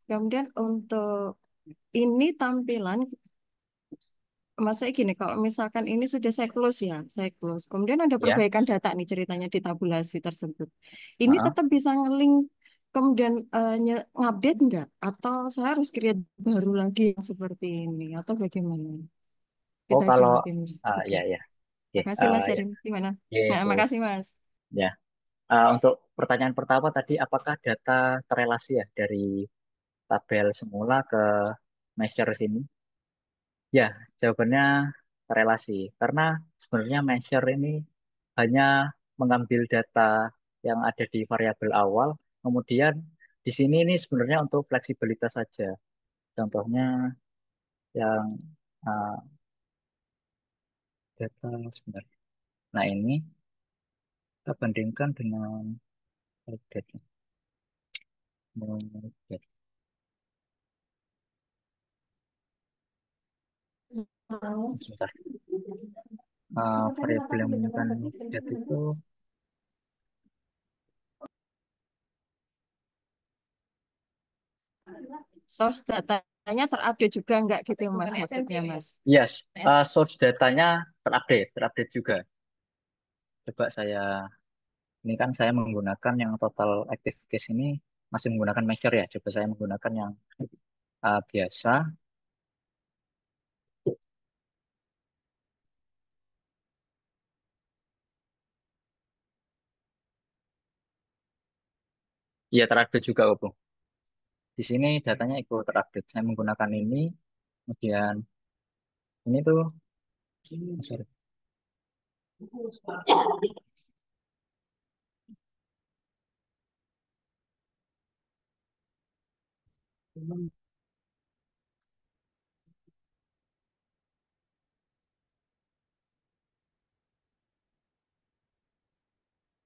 [SPEAKER 5] kemudian untuk ini tampilan, maksudnya gini, kalau misalkan ini sudah saya close ya, saya close. Kemudian ada
[SPEAKER 4] Ya.
[SPEAKER 5] perbaikan data nih ceritanya di tabulasi tersebut. Ini
[SPEAKER 4] Heeh.
[SPEAKER 5] tetap bisa nge-link, kemudian ngupdate enggak? Atau saya harus create baru lagi yang seperti ini? Atau bagaimana?
[SPEAKER 4] Oh
[SPEAKER 5] Kita aja
[SPEAKER 4] kalau
[SPEAKER 5] mungkin. Oke.
[SPEAKER 4] ya ya. Oke,
[SPEAKER 5] Makasih Mas
[SPEAKER 4] ya.
[SPEAKER 5] Erin. Gimana?
[SPEAKER 4] Ya,
[SPEAKER 5] Nah,
[SPEAKER 4] Bu.
[SPEAKER 5] makasih Mas.
[SPEAKER 4] Ya. Untuk pertanyaan pertama tadi, apakah data terelasi ya dari tabel semula ke measure sini? Ya, jawabannya terelasi. Karena sebenarnya measure ini hanya mengambil data yang ada di variabel awal, kemudian di sini ini sebenarnya untuk fleksibilitas saja. Contohnya yang uh, data sebenarnya. Nah ini kita bandingkan dengan data. Sebentar. Variabel yang menunjukkan data itu
[SPEAKER 5] Source datanya terupdate juga enggak gitu Mas maksudnya Mas?
[SPEAKER 4] yes, source datanya terupdate juga. Coba ini kan saya menggunakan yang total active case ini masih menggunakan measure ya. Coba saya menggunakan yang biasa. Iya terupdate juga, Bu. Di sini datanya ikut terupdate. Saya menggunakan ini, kemudian ini tuh, sorry.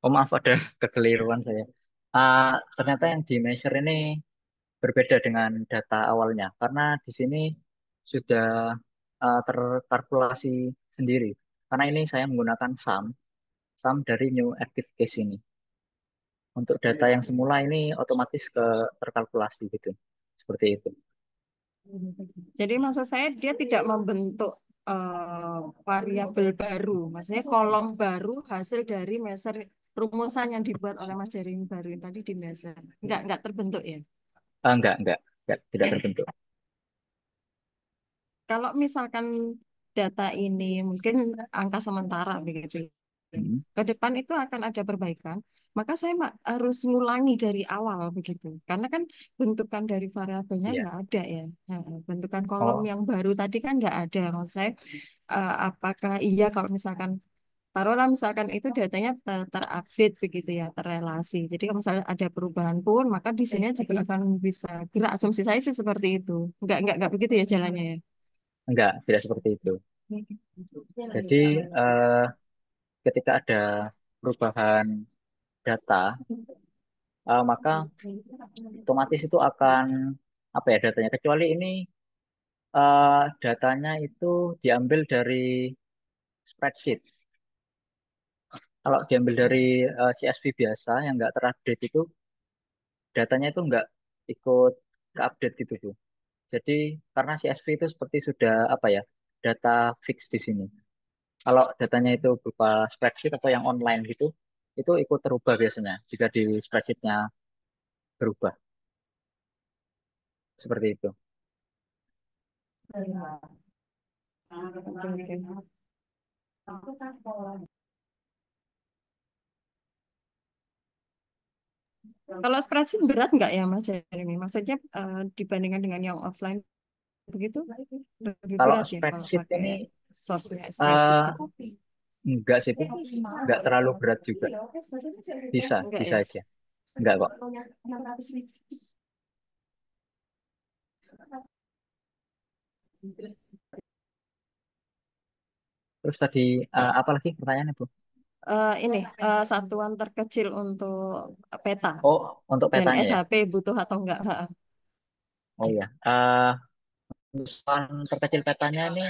[SPEAKER 4] Oh maaf ada kekeliruan saya. Ternyata yang di measure ini berbeda dengan data awalnya karena di sini sudah terkalkulasi sendiri. Karena ini saya menggunakan sum dari new active case ini. Untuk data yang semula ini otomatis terkalkulasi gitu. Seperti itu.
[SPEAKER 5] Jadi maksud saya dia tidak membentuk variabel baru, maksudnya kolom baru hasil dari measure rumusan yang dibuat oleh Mas Jaring baru yang tadi di measure. Enggak terbentuk ya.
[SPEAKER 4] Enggak, tidak terbentuk.
[SPEAKER 5] Kalau misalkan data ini mungkin angka sementara begitu,
[SPEAKER 4] Hmm.
[SPEAKER 5] ke depan itu akan ada perbaikan, maka saya harus ngulangi dari awal begitu. Karena kan bentukan dari variabelnya
[SPEAKER 4] Iya.
[SPEAKER 5] nggak ada ya. Nah, bentukan kolom
[SPEAKER 4] Oh,
[SPEAKER 5] yang baru tadi kan nggak ada. Maksud saya, apakah iya kalau misalkan taruhlah misalkan itu datanya terupdate begitu ya, terrelasi. Jadi kalau misalnya ada perubahan pun, maka di sini juga akan bisa gerak. Asumsi saya sih seperti itu. Nggak begitu ya jalannya ya.
[SPEAKER 4] tidak seperti itu. Jadi eh, ketika ada perubahan data, maka otomatis itu akan apa ya datanya. Kecuali ini datanya itu diambil dari spreadsheet. Kalau diambil dari CSV biasa yang nggak terupdate itu datanya itu nggak ikut ke-update gitu, Bu. Jadi karena CSV itu seperti sudah apa ya data fix di sini. Kalau datanya itu berupa spreadsheet atau yang online gitu, itu ikut terubah biasanya jika di spreadsheetnya berubah seperti itu.
[SPEAKER 5] Kalau spreadsheet berat nggak ya Mas Jeremy? Maksudnya dibandingkan dengan yang offline begitu lebih
[SPEAKER 4] Kalau
[SPEAKER 5] berat ya kalau
[SPEAKER 4] spreadsheet
[SPEAKER 5] pakai
[SPEAKER 4] ini
[SPEAKER 5] source-nya spreadsheet
[SPEAKER 4] eh,
[SPEAKER 5] gitu.
[SPEAKER 4] enggak sih, Bu. Enggak terlalu berat juga.
[SPEAKER 5] Enggak
[SPEAKER 4] Bisa
[SPEAKER 5] ya.
[SPEAKER 4] aja. Enggak kok. Terus tadi apa lagi pertanyaannya, Bu?
[SPEAKER 5] Ini satuan terkecil untuk peta
[SPEAKER 4] Oh, untuk
[SPEAKER 5] dan
[SPEAKER 4] petanya ya.
[SPEAKER 5] SHP butuh atau enggak? Ha, ha.
[SPEAKER 4] Oh iya. Untuk soal terkecil petanya ini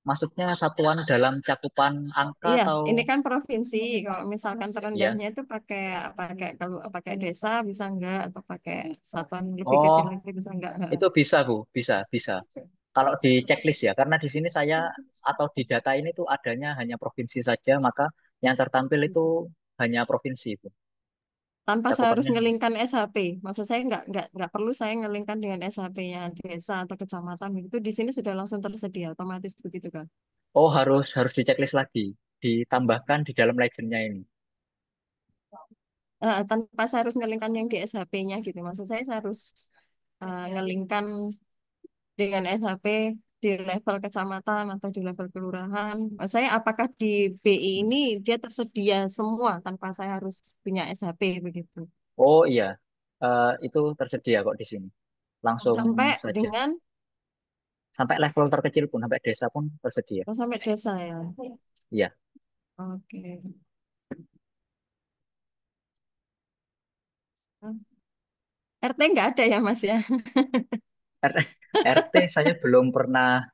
[SPEAKER 4] maksudnya satuan dalam cakupan angka
[SPEAKER 5] Iya,
[SPEAKER 4] atau
[SPEAKER 5] ini kan provinsi. Kalau misalkan
[SPEAKER 4] ya?
[SPEAKER 5] terendahnya itu pakai pakai kalau pakai desa bisa enggak atau pakai satuan lebih kecil
[SPEAKER 4] Oh,
[SPEAKER 5] lagi bisa enggak?
[SPEAKER 4] itu bisa Bu, bisa, bisa. Kalau di checklist ya, karena di sini saya atau di data ini tuh adanya hanya provinsi saja, maka yang tertampil itu hanya provinsi itu.
[SPEAKER 5] Tanpa saya harus
[SPEAKER 4] Cakupannya.
[SPEAKER 5] ngelingkan SHP. Maksud saya nggak perlu saya ngelingkan dengan SHP-nya desa atau kecamatan begitu. Di sini sudah langsung tersedia, otomatis begitu kan?
[SPEAKER 4] Oh, harus di checklist lagi, ditambahkan di dalam legendnya ini.
[SPEAKER 5] Tanpa saya harus ngelingkan yang di SHP-nya gitu. Maksud saya harus ngelingkan dengan SHP di level kecamatan atau di level kelurahan. Saya apakah di BI ini dia tersedia semua tanpa saya harus punya SHP begitu.
[SPEAKER 4] Oh iya, itu tersedia kok di sini. Langsung
[SPEAKER 5] Sampai
[SPEAKER 4] saja.
[SPEAKER 5] dengan
[SPEAKER 4] Sampai level terkecil pun, sampai desa pun tersedia.
[SPEAKER 5] sampai desa ya.
[SPEAKER 4] Iya.
[SPEAKER 5] Oke. RT nggak ada ya Mas ya?
[SPEAKER 4] R- RT saya belum pernah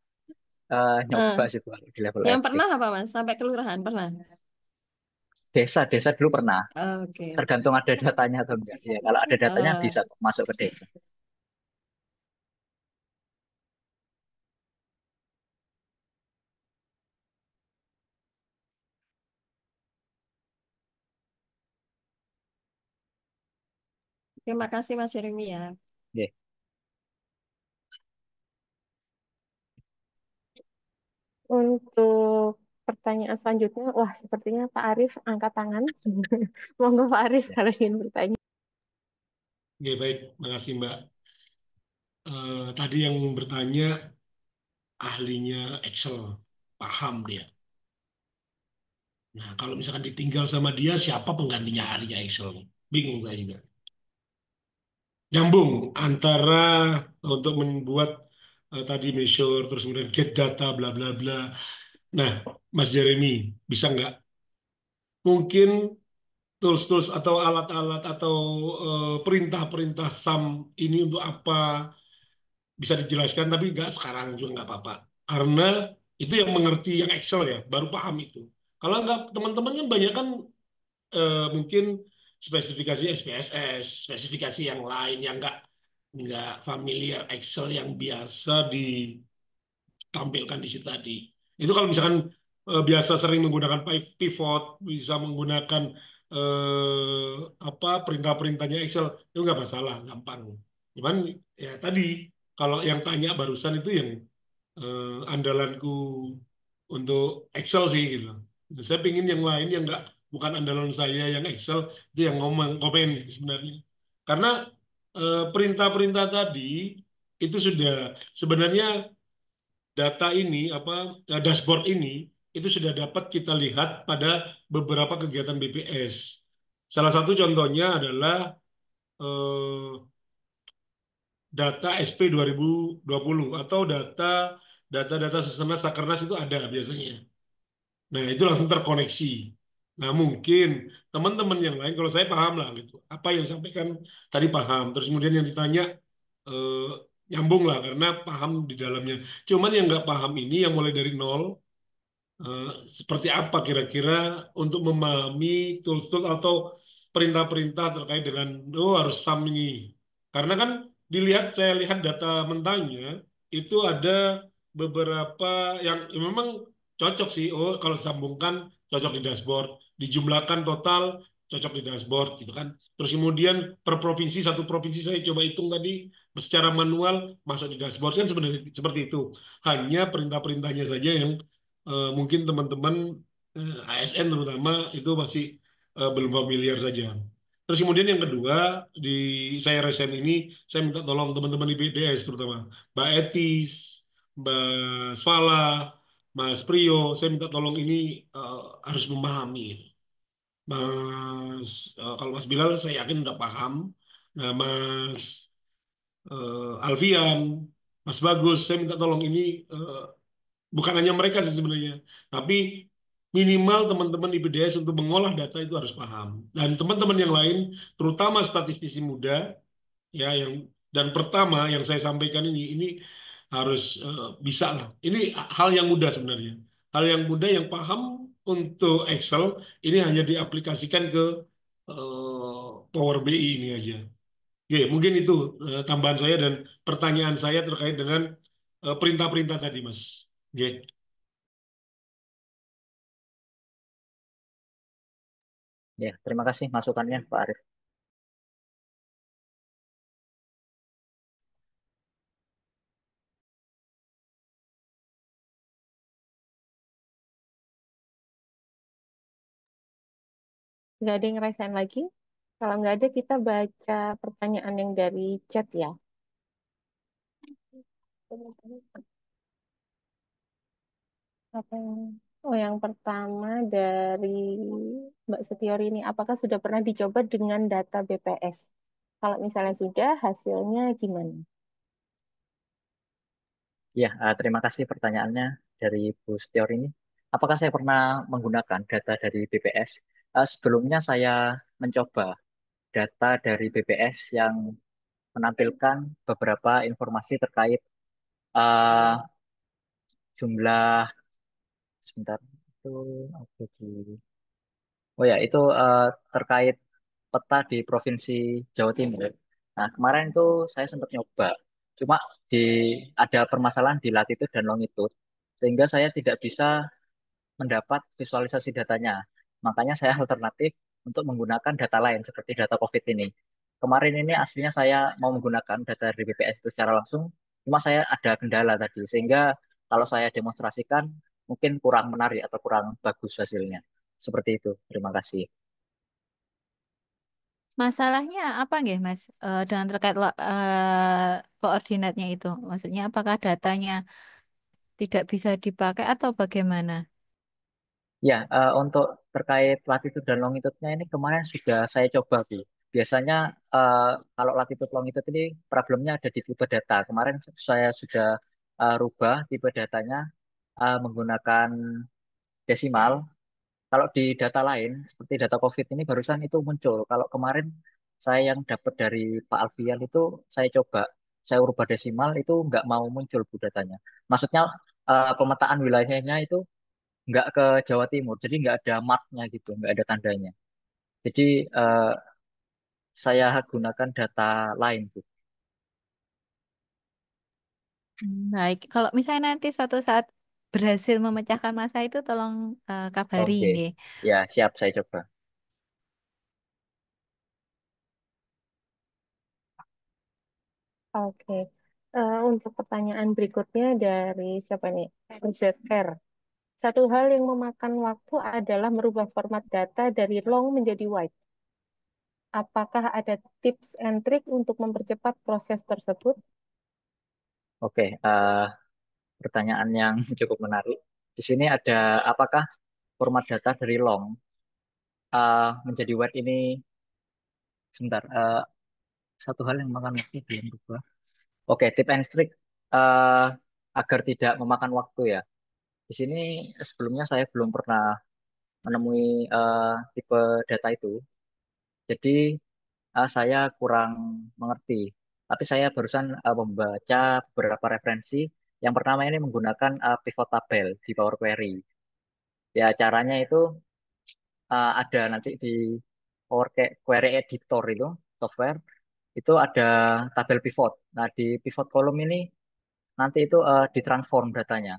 [SPEAKER 5] Eh,
[SPEAKER 4] nyoba sih Bu, di level
[SPEAKER 5] yang
[SPEAKER 4] RT.
[SPEAKER 5] pernah apa Mas? Sampai kelurahan pernah?
[SPEAKER 4] Desa dulu pernah.
[SPEAKER 5] Oke.
[SPEAKER 4] Tergantung ada datanya atau enggak. Ya, kalau ada datanya
[SPEAKER 5] Eh,
[SPEAKER 4] bisa kok masuk ke desa.
[SPEAKER 5] Terima kasih Mas Jeremy ya.
[SPEAKER 4] Oke.
[SPEAKER 1] Untuk pertanyaan selanjutnya, wah sepertinya Pak Arief angkat tangan. Monggo Pak Arief
[SPEAKER 4] Ya.
[SPEAKER 1] kalau ingin bertanya.
[SPEAKER 2] Oke, baik. Makasih Mbak. Tadi yang bertanya ahlinya Excel. Paham dia. Nah, kalau misalkan ditinggal sama dia, siapa penggantinya ahlinya Excel? Bingung saya juga. Nyambung antara untuk membuat tadi measure, terus kemudian get data, bla bla bla. Nah, Mas Jeremy, bisa nggak? Mungkin tools-tools atau alat-alat atau perintah-perintah SAM ini untuk apa bisa dijelaskan, tapi nggak sekarang juga nggak apa-apa. Karena itu yang mengerti yang Excel ya, baru paham itu. Kalau nggak, teman-teman kan banyak kan mungkin spesifikasi SPSS, spesifikasi yang lain yang nggak familiar Excel yang biasa ditampilkan di situ tadi. Itu kalau misalkan biasa sering menggunakan pivot, bisa menggunakan eh, apa perintah-perintahnya Excel, itu nggak masalah, gampang. Cuman ya tadi kalau yang tanya barusan itu yang andalanku untuk Excel sih gitu. Nah, saya pingin yang lain yang nggak bukan andalan saya yang Excel itu yang ngomong komen gitu sebenarnya. Karena perintah-perintah tadi itu sudah sebenarnya data ini apa dashboard ini itu sudah dapat kita lihat pada beberapa kegiatan BPS. Salah satu contohnya adalah eh, data SP 2020 atau data-data Susenas Sakernas itu ada biasanya. Nah, itu langsung terkoneksi. Nah, mungkin teman-teman yang lain, kalau saya paham lah gitu. Apa yang disampaikan tadi paham. Terus kemudian yang ditanya eh, nyambung lah karena paham di dalamnya. Cuman yang nggak paham ini yang mulai dari nol, eh, seperti apa kira-kira untuk memahami tools-tools atau perintah-perintah terkait dengan oh harus SAM ini. Karena kan saya lihat data mentahnya itu ada beberapa yang memang cocok sih. Oh kalau sambungkan cocok di dashboard, dijumlahkan total cocok di dashboard gitu kan. Terus kemudian per provinsi satu provinsi saya coba hitung tadi secara manual masuk di dashboard kan sebenarnya seperti itu. Hanya perintah-perintahnya saja yang mungkin teman-teman ASN terutama itu masih belum familiar saja. Terus kemudian yang kedua di saya resen ini saya minta tolong teman-teman di BDS terutama Mbak Etis, Mbak Svala, Mas Prio, saya minta tolong ini harus memahami. Kalau Mas Bilal saya yakin udah paham. Nah, Mas Alfian, Mas Bagus, saya minta tolong ini bukan hanya mereka sih sebenarnya, tapi minimal teman-teman di BDS untuk mengolah data itu harus paham. Dan teman-teman yang lain, terutama statistisi muda, ya yang dan pertama yang saya sampaikan ini harus bisa lah. Ini hal yang mudah sebenarnya. Hal yang mudah yang paham untuk Excel ini hanya diaplikasikan ke Power BI ini aja. Oke, mungkin itu tambahan saya dan pertanyaan saya terkait dengan perintah-perintah tadi, Mas. Oke.
[SPEAKER 4] Ya, terima kasih masukannya Pak Arif.
[SPEAKER 1] Nggak ada yang ngerasain lagi? Kalau nggak ada, kita baca pertanyaan yang dari chat ya. Apa yang... Oh, yang pertama dari Mbak Setiori ini, apakah sudah pernah dicoba dengan data BPS? Kalau misalnya sudah, hasilnya gimana?
[SPEAKER 4] Ya, terima kasih pertanyaannya dari Bu Setior ini. Apakah saya pernah menggunakan data dari BPS? Sebelumnya saya mencoba data dari BPS yang menampilkan beberapa informasi terkait eh, jumlah, sebentar, itu apa sih? Oh ya, itu terkait peta di Provinsi Jawa Timur. Nah, kemarin itu saya sempat nyoba. Cuma di ada permasalahan di latitude dan longitude, sehingga saya tidak bisa mendapat visualisasi datanya. Makanya saya alternatif untuk menggunakan data lain seperti data COVID ini. Kemarin ini aslinya saya mau menggunakan data dari BPS itu secara langsung, cuma saya ada kendala tadi, sehingga kalau saya demonstrasikan mungkin kurang menarik atau kurang bagus hasilnya. Seperti itu. Terima kasih.
[SPEAKER 6] Masalahnya apa nggih, Mas? Dengan terkait koordinatnya itu. Maksudnya apakah datanya tidak bisa dipakai atau bagaimana?
[SPEAKER 4] Ya, untuk terkait latitude dan longitude-nya ini kemarin sudah saya coba, Bu. Biasanya eh, kalau latitude longitude ini problemnya ada di tipe data. Kemarin saya sudah rubah tipe datanya menggunakan desimal. Kalau di data lain, seperti data COVID ini barusan itu muncul. Kalau kemarin saya yang dapat dari Pak Alfian itu saya coba, saya ubah desimal itu nggak mau muncul Bu datanya. Maksudnya pemetaan wilayahnya itu nggak ke Jawa Timur, jadi nggak ada marknya gitu, nggak ada tandanya. Jadi eh, saya gunakan data lain Bu.
[SPEAKER 6] Baik, kalau misalnya nanti suatu saat berhasil memecahkan masa itu, tolong kabari
[SPEAKER 4] Oke,
[SPEAKER 6] nggih.
[SPEAKER 4] ya siap saya coba.
[SPEAKER 1] Oke. Untuk pertanyaan berikutnya dari siapa nih? ZR. Satu hal yang memakan waktu adalah merubah format data dari long menjadi wide. Apakah ada tips and trick untuk mempercepat proses tersebut?
[SPEAKER 4] Oke, pertanyaan yang cukup menarik. Di sini ada apakah format data dari long menjadi wide ini sebentar. Satu hal yang memakan waktu belum berubah. Oke, tip and trick eh, agar tidak memakan waktu ya. Di sini sebelumnya saya belum pernah menemui tipe data itu, jadi saya kurang mengerti. Tapi saya barusan membaca beberapa referensi. Yang pertama ini menggunakan pivot tabel di Power Query. Ya caranya itu ada nanti di Power Query Editor itu software itu ada tabel pivot. Nah di pivot column ini nanti itu ditransform datanya.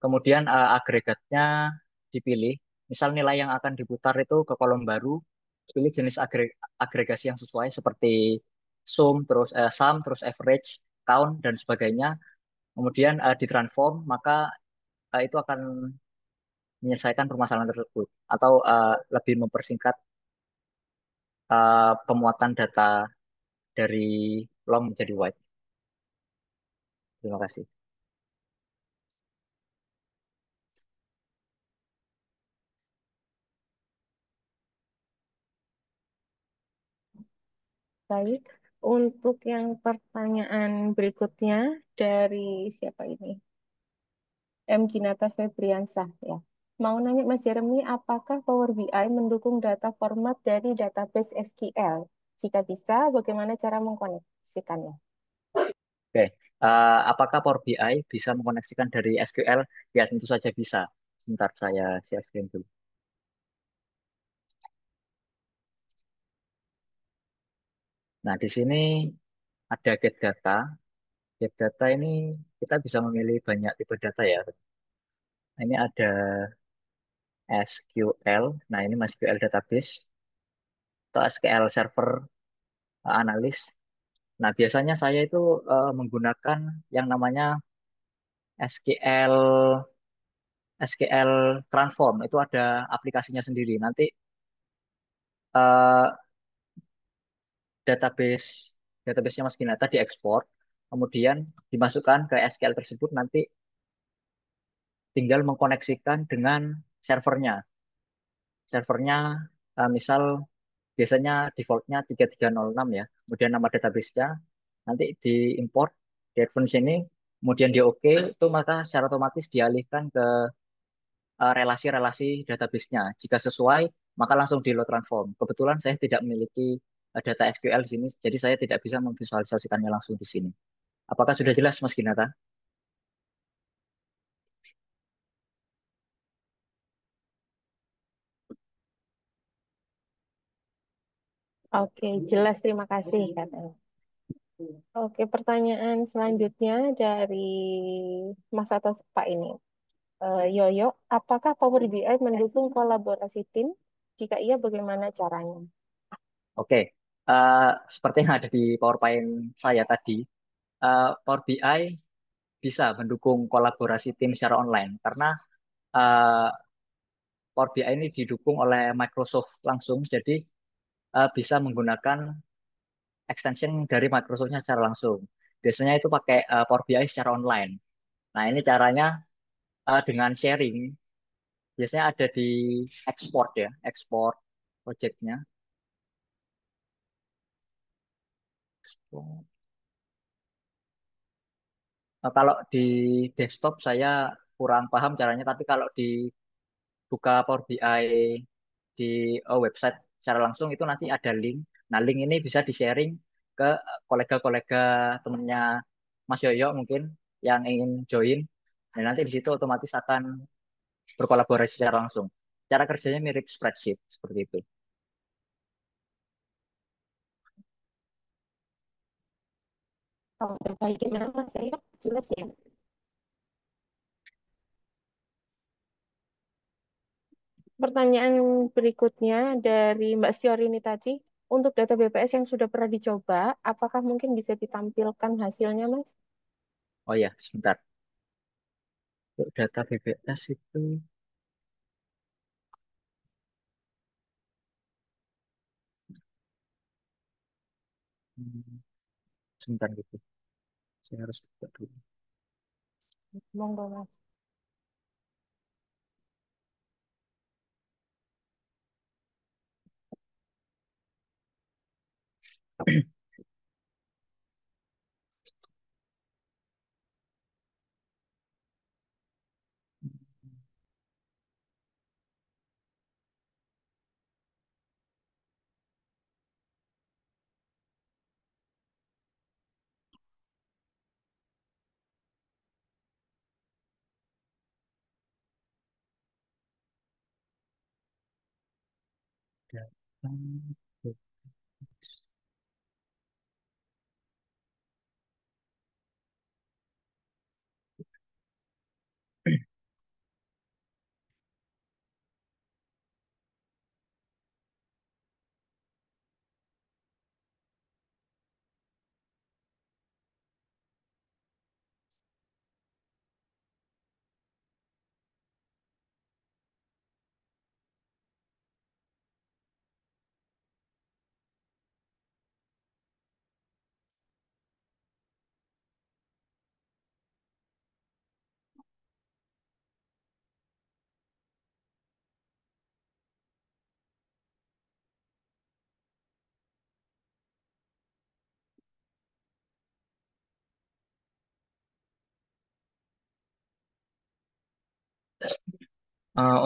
[SPEAKER 4] Kemudian agregatnya dipilih. Misal nilai yang akan diputar itu ke kolom baru, pilih jenis agregasi yang sesuai seperti sum, terus average, count dan sebagainya. Kemudian ditransform, maka itu akan menyelesaikan permasalahan tersebut atau lebih mempersingkat pemuatan data dari long menjadi wide. Terima kasih.
[SPEAKER 1] Baik. Untuk yang pertanyaan berikutnya dari siapa ini? M. Ginata Febriansah ya. Mau nanya Mas Jeremy, apakah Power BI mendukung data format dari database SQL? Jika bisa, bagaimana cara mengkoneksikannya?
[SPEAKER 4] Oke, Apakah Power BI bisa mengkoneksikan dari SQL? Ya, tentu saja bisa. Sebentar saya share screen dulu. Nah, di sini ada get data. Get data ini kita bisa memilih banyak tipe data ya. Ini ada SQL. Nah, ini MySQL database atau SQL server analis. Nah, biasanya saya itu menggunakan yang namanya SQL Transform. Itu ada aplikasinya sendiri. Nanti eh, database database-nya Mas Ginata diekspor, kemudian dimasukkan ke SQL tersebut, nanti tinggal mengkoneksikan dengan servernya. Servernya misal biasanya defaultnya 3306 ya, kemudian nama database-nya nanti diimport di advance sini, kemudian di OK, itu maka secara otomatis dialihkan ke relasi-relasi database-nya. Jika sesuai, maka langsung di load transform. Kebetulan saya tidak memiliki data SQL di sini, jadi saya tidak bisa memvisualisasikannya langsung di sini. Apakah sudah jelas, Mas Ginata?
[SPEAKER 1] Oke, jelas. Terima kasih, katanya. Oke, pertanyaan selanjutnya dari Mas atau Pak ini. Yoyo, apakah Power BI mendukung kolaborasi tim? Jika iya, bagaimana caranya?
[SPEAKER 4] Oke, seperti yang ada di PowerPoint saya tadi, Power BI bisa mendukung kolaborasi tim secara online karena eh, Power BI ini didukung oleh Microsoft langsung, jadi bisa menggunakan extension dari Microsoft-nya secara langsung. Biasanya itu pakai Power BI secara online. Nah, ini caranya dengan sharing. Biasanya ada di export ya, export projectnya. Kalau di desktop saya kurang paham caranya, tapi kalau dibuka Power BI di website secara langsung itu nanti ada link. Nah, link ini bisa di-sharing ke kolega-kolega temennya Mas Yoyo mungkin yang ingin join. Dan nanti di situ otomatis akan berkolaborasi secara langsung. Cara kerjanya mirip spreadsheet seperti itu.
[SPEAKER 1] Oke, baik. Gimana, Mas Yoyo? Jelas ya? Pertanyaan berikutnya dari Mbak Siorini tadi. Untuk data BPS yang sudah pernah dicoba, apakah mungkin bisa ditampilkan hasilnya, Mas?
[SPEAKER 4] Oh ya, sebentar. Untuk data BPS itu hmm, sebentar gitu. Saya harus buka dulu.
[SPEAKER 1] Monggo, Mas.
[SPEAKER 4] Data BPS.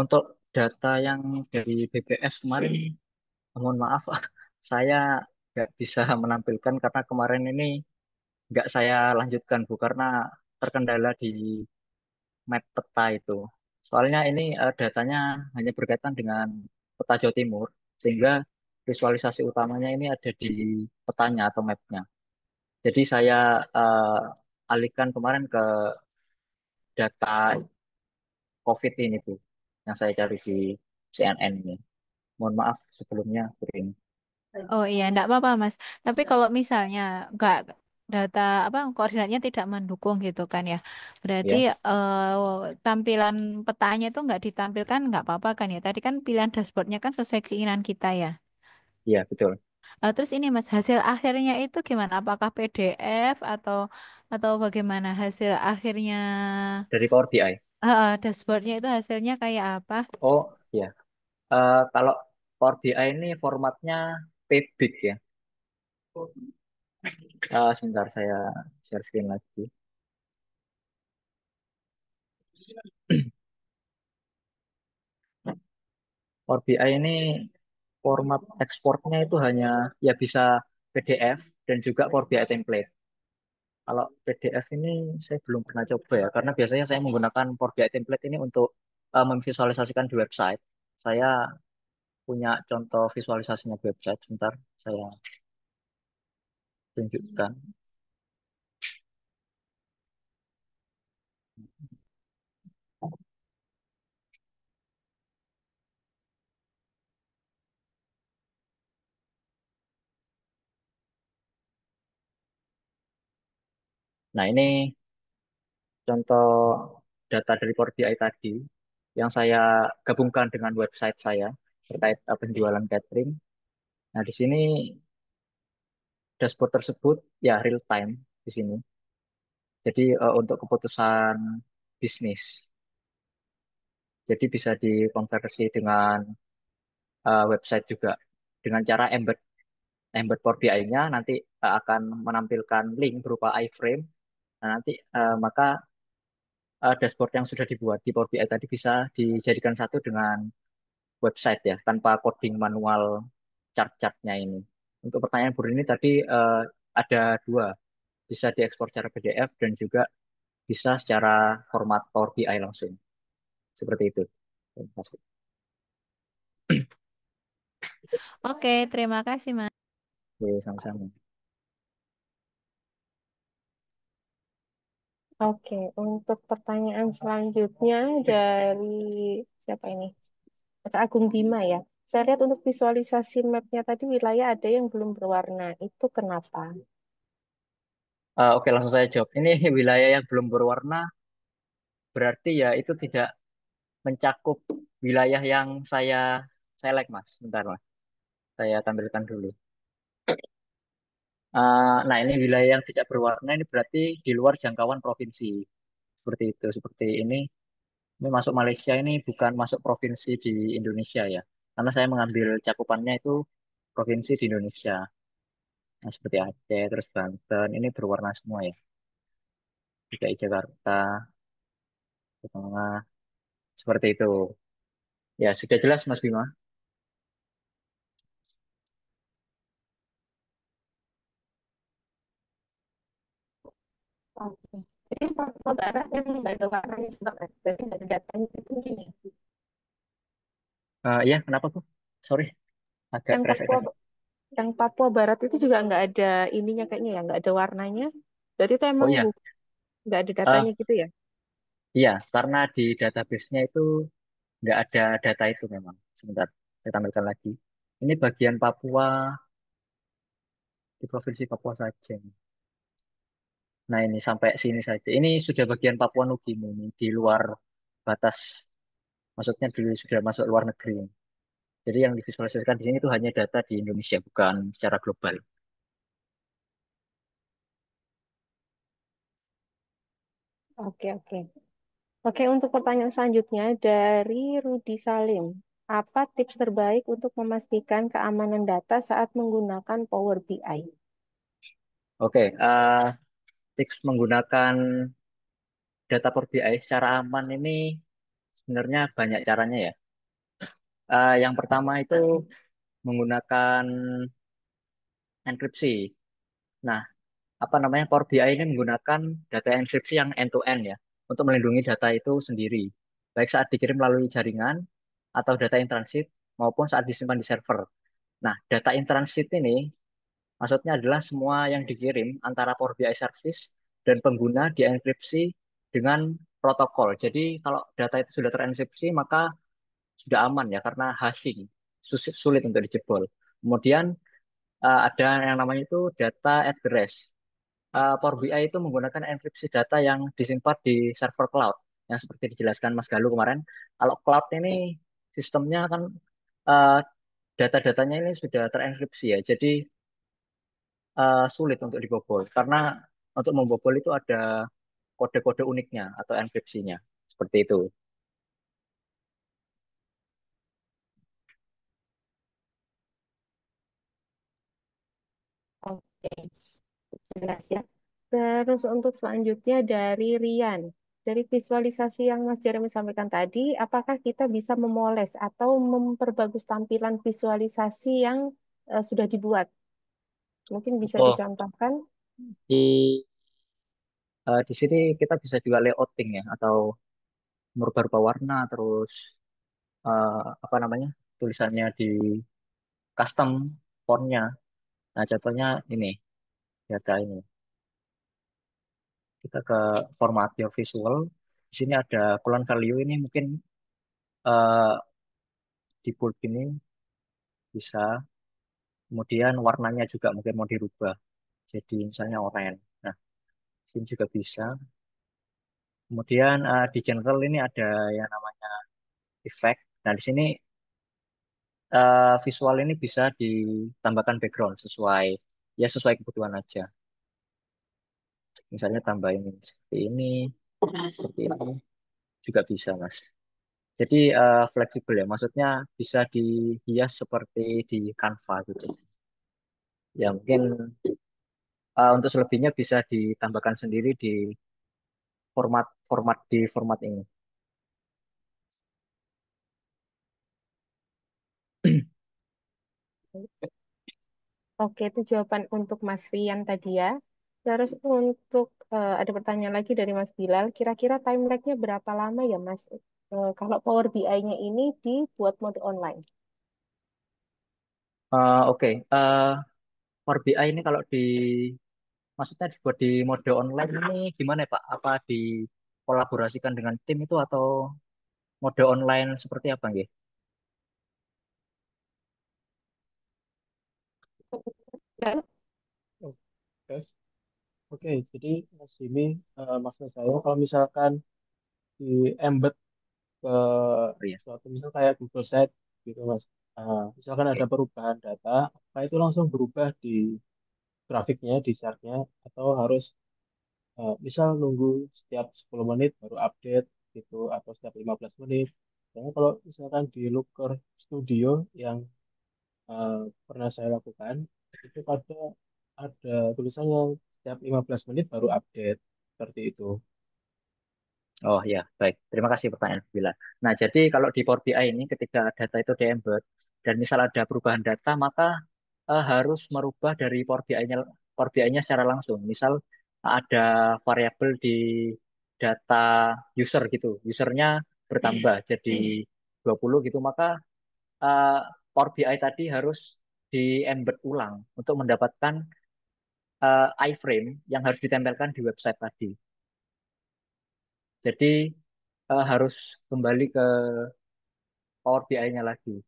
[SPEAKER 4] Untuk data yang dari BPS kemarin, mohon maaf, saya nggak bisa menampilkan karena kemarin ini nggak saya lanjutkan Bu karena terkendala di map peta itu. Soalnya ini datanya hanya berkaitan dengan peta Jawa Timur, sehingga visualisasi utamanya ini ada di petanya atau mapnya. Jadi saya alihkan kemarin ke data COVID ini Bu, yang saya cari di CNN ini. Mohon maaf sebelumnya Bu Rini.
[SPEAKER 6] Oh iya, enggak apa-apa Mas. Tapi kalau misalnya enggak data apa koordinatnya tidak mendukung gitu kan ya. Berarti
[SPEAKER 4] Ya,
[SPEAKER 6] tampilan petanya itu enggak ditampilkan enggak apa-apa kan ya. Tadi kan pilihan dashboardnya kan sesuai keinginan kita ya.
[SPEAKER 4] iya betul.
[SPEAKER 6] Terus ini Mas, hasil akhirnya itu gimana? Apakah PDF atau bagaimana hasil akhirnya
[SPEAKER 4] Dari Power BI.
[SPEAKER 6] dashboardnya itu hasilnya kayak apa?
[SPEAKER 4] Oh iya. Kalau Power BI ini formatnya PBIG ya. Sebentar saya share screen lagi. Power BI ini format ekspornya itu hanya ya bisa PDF dan juga Power BI template. Kalau PDF ini saya belum pernah coba ya, karena biasanya saya menggunakan Power BI template ini untuk memvisualisasikan di website. Saya punya contoh visualisasinya di website, sebentar saya tunjukkan. Nah ini contoh data dari Power BI tadi yang saya gabungkan dengan website saya terkait penjualan catering. Nah di sini dashboard tersebut ya real time di sini. Jadi untuk keputusan bisnis. Jadi bisa dikonversi dengan website juga dengan cara embed embed Power BI-nya nanti akan menampilkan link berupa iframe. Nah, nanti maka dashboard yang sudah dibuat di Power BI tadi bisa dijadikan satu dengan website ya tanpa coding manual chart-chartnya ini. Untuk pertanyaan Bu ini tadi ada dua, bisa diekspor secara PDF dan juga bisa secara format Power BI langsung. Seperti itu. Terima kasih.
[SPEAKER 6] Oke, terima kasih Mas.
[SPEAKER 4] Oke, sama-sama.
[SPEAKER 1] Oke, untuk pertanyaan selanjutnya dari siapa ini? Mas Agung Bima ya. Saya lihat untuk visualisasi mapnya tadi wilayah ada yang belum berwarna. Itu kenapa?
[SPEAKER 4] Oke, langsung saya jawab. Ini wilayah yang belum berwarna berarti ya itu tidak mencakup wilayah yang saya select, Mas. Bentar, Mas. Saya tampilkan dulu. Nah, ini wilayah yang tidak berwarna ini berarti di luar jangkauan provinsi. Seperti itu. Seperti ini masuk Malaysia ini bukan masuk provinsi di Indonesia ya. Karena saya mengambil cakupannya itu provinsi di Indonesia. Nah, seperti Aceh, terus Banten, ini berwarna semua ya. DKI Jakarta, Jawa Tengah, seperti itu. Ya, sudah jelas Mas Bima.
[SPEAKER 1] Oke. Jadi Papua Barat yang nggak ada warnanya juga kan? Jadi nggak ada datanya itu gini.
[SPEAKER 4] Ya, kenapa tuh? Sorry, agak
[SPEAKER 1] Yang Papua
[SPEAKER 4] kresek-kresek.
[SPEAKER 1] yang Papua Barat itu juga nggak ada ininya kayaknya ya, nggak ada warnanya. Jadi itu
[SPEAKER 4] Oh
[SPEAKER 1] emang
[SPEAKER 4] iya,
[SPEAKER 1] nggak ada
[SPEAKER 4] eh
[SPEAKER 1] datanya gitu ya?
[SPEAKER 4] iya, karena di database-nya itu nggak ada data itu memang. Sebentar, saya tampilkan lagi. Ini bagian Papua, di Provinsi Papua saja. Nah, ini sampai sini saja. Ini sudah bagian Papua Nugini, ini di luar batas, maksudnya sudah masuk luar negeri. Jadi yang divisualisasikan di sini itu hanya data di Indonesia, bukan secara global.
[SPEAKER 1] Oke, oke. Oke, untuk pertanyaan selanjutnya dari Rudi Salim. Apa tips terbaik untuk memastikan keamanan data saat menggunakan Power BI?
[SPEAKER 4] Oke, tips menggunakan data Power BI secara aman ini sebenarnya banyak caranya ya. Yang pertama itu menggunakan enkripsi. Nah, apa namanya Power BI ini menggunakan data enkripsi yang end to end ya untuk melindungi data itu sendiri, baik saat dikirim melalui jaringan atau data in transit maupun saat disimpan di server. Nah, data in transit ini maksudnya adalah semua yang dikirim antara Power BI service dan pengguna dienkripsi dengan protokol. Jadi kalau data itu sudah terenkripsi maka sudah aman ya karena hashing sulit untuk dijebol. Kemudian ada yang namanya itu data at the rest. Power BI itu menggunakan enkripsi data yang disimpan di server cloud yang seperti dijelaskan Mas Galuh kemarin. Kalau cloud ini sistemnya kan uh, data-datanya ini sudah terenkripsi ya, jadi sulit untuk dibobol karena untuk membobol itu ada kode-kode uniknya atau enkripsinya seperti itu.
[SPEAKER 1] Oke, jelas ya. Terus untuk selanjutnya dari Rian. Dari visualisasi yang Mas Jeremy sampaikan tadi, apakah kita bisa memoles atau memperbagus tampilan visualisasi yang sudah dibuat? Mungkin bisa
[SPEAKER 4] Oh,
[SPEAKER 1] dicontohkan.
[SPEAKER 4] di di sini kita bisa juga layouting ya atau merubah-rubah warna terus apa namanya tulisannya di custom fontnya. Nah, contohnya ini data ini. Kita ke format your visual. Di sini ada column value ini mungkin eh, di bold ini bisa. Kemudian warnanya juga mungkin mau dirubah. Jadi misalnya oranye. Nah, sini juga bisa. Kemudian di general ini ada yang namanya effect. Nah, di sini visual ini bisa ditambahkan background sesuai kebutuhan aja. Misalnya tambahin seperti ini juga bisa, Mas. Jadi fleksibel ya, maksudnya bisa dihias seperti di Canva gitu. Ya mungkin untuk selebihnya bisa ditambahkan sendiri di format ini.
[SPEAKER 1] Oke, itu jawaban untuk Mas Rian tadi ya. Terus untuk ada pertanyaan lagi dari Mas Bilal, kira-kira time lag-nya berapa lama ya Mas? Kalau Power BI-nya ini dibuat mode online.
[SPEAKER 4] Oke, Power BI ini kalau maksudnya dibuat di mode online ini gimana ya Pak? Apa dikolaborasikan dengan tim itu atau mode online seperti apa nggih?
[SPEAKER 1] Dan
[SPEAKER 7] Oh, yes. Oke, jadi Mas Jimmy, maksud saya kalau misalkan di embed ke
[SPEAKER 4] Oh iya,
[SPEAKER 7] suatu misal kayak Google Sheet gitu Mas. Misalkan ada
[SPEAKER 4] oke.
[SPEAKER 7] perubahan data, apa itu langsung berubah di grafiknya, di chartnya, atau harus misal nunggu setiap 10 menit baru update gitu, atau setiap 15 menit. Karena kalau misalkan di Looker Studio yang eh, pernah saya lakukan, itu ada tulisannya setiap 15 menit baru update, seperti itu.
[SPEAKER 4] Oh ya, baik. Terima kasih pertanyaan Bila. Nah, jadi kalau di Power BI ini ketika data itu di-embed dan misal ada perubahan data, maka harus merubah dari Power BI-nya secara langsung. Misal ada variabel di data user gitu. Usernya bertambah jadi 20 gitu, maka eh, Power BI tadi harus di-embed ulang untuk mendapatkan iframe yang harus ditempelkan di website tadi. Jadi harus kembali ke Power BI-nya lagi.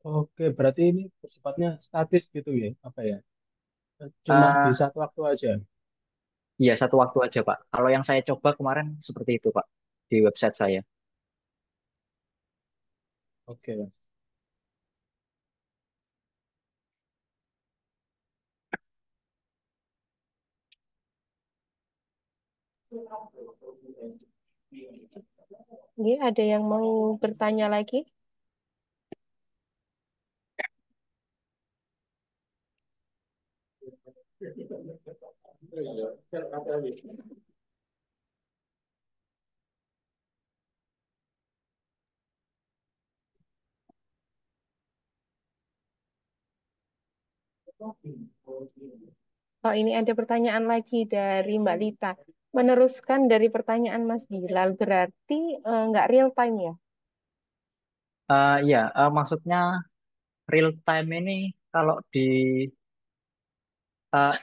[SPEAKER 7] Oke, berarti ini sifatnya statis gitu ya, apa ya? Cuma di
[SPEAKER 4] Eh
[SPEAKER 7] satu waktu aja.
[SPEAKER 4] iya, satu waktu aja, Pak. Kalau yang saya coba kemarin seperti itu, Pak, di website saya.
[SPEAKER 7] Oke, Mas.
[SPEAKER 1] ini ada yang mau bertanya lagi? Oh, ini ada pertanyaan lagi dari Mbak Lita. Meneruskan dari pertanyaan Mas Bilal, berarti nggak real time ya?
[SPEAKER 4] Iya, maksudnya real time ini kalau di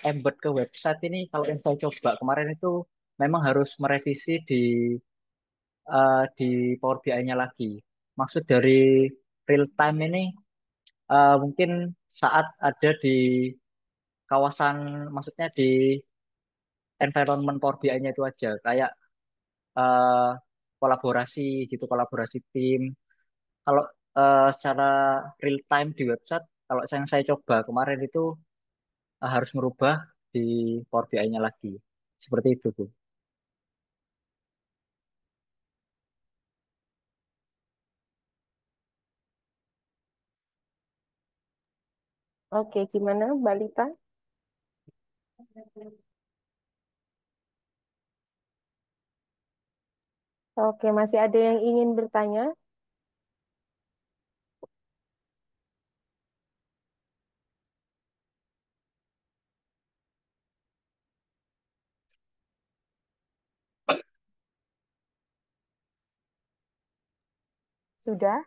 [SPEAKER 4] embed ke website ini, kalau yang saya coba kemarin itu memang harus merevisi di Power BI-nya lagi. Maksud dari real time ini mungkin saat ada di kawasan, maksudnya di environment Power BI-nya itu aja, kayak eh, kolaborasi gitu, kolaborasi tim. Kalau secara real time di website, kalau yang saya coba kemarin itu harus merubah di Power BI-nya lagi. Seperti itu, Bu.
[SPEAKER 1] Oke, gimana Mbak Lita? Oke, masih ada yang ingin bertanya? Sudah?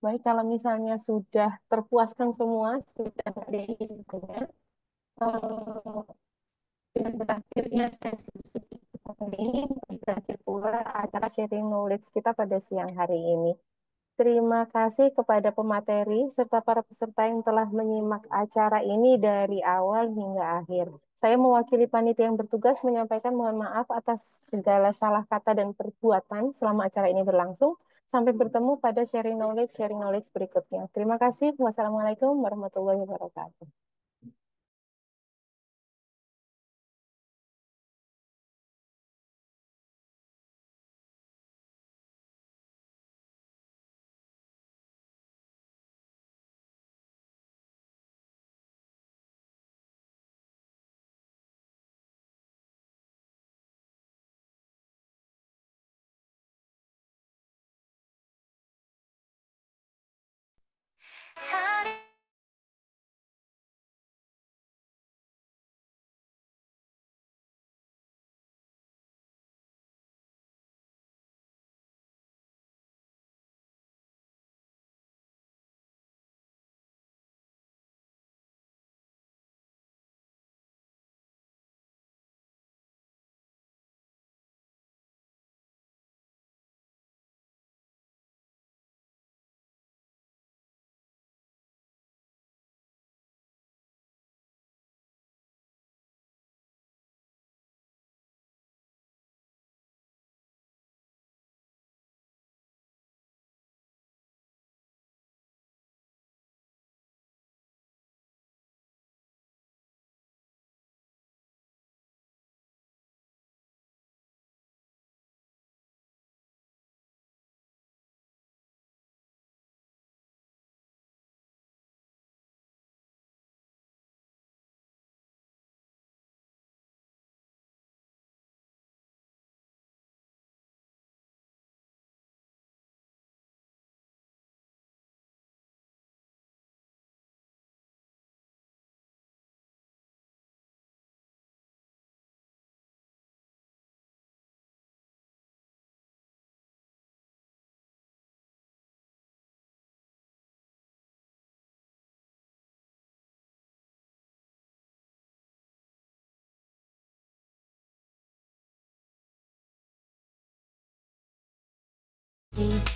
[SPEAKER 1] Baik, kalau misalnya sudah terpuaskan semua, sudah ada yang ingin bertanya, eh, dengan berakhirnya sesi diskusi kita ini, berakhir pula acara sharing knowledge kita pada siang hari ini. Terima kasih kepada pemateri serta para peserta yang telah menyimak acara ini dari awal hingga akhir. Saya mewakili panitia yang bertugas menyampaikan mohon maaf atas segala salah kata dan perbuatan selama acara ini berlangsung. Sampai bertemu pada sharing knowledge berikutnya. Terima kasih. Wassalamualaikum warahmatullahi wabarakatuh.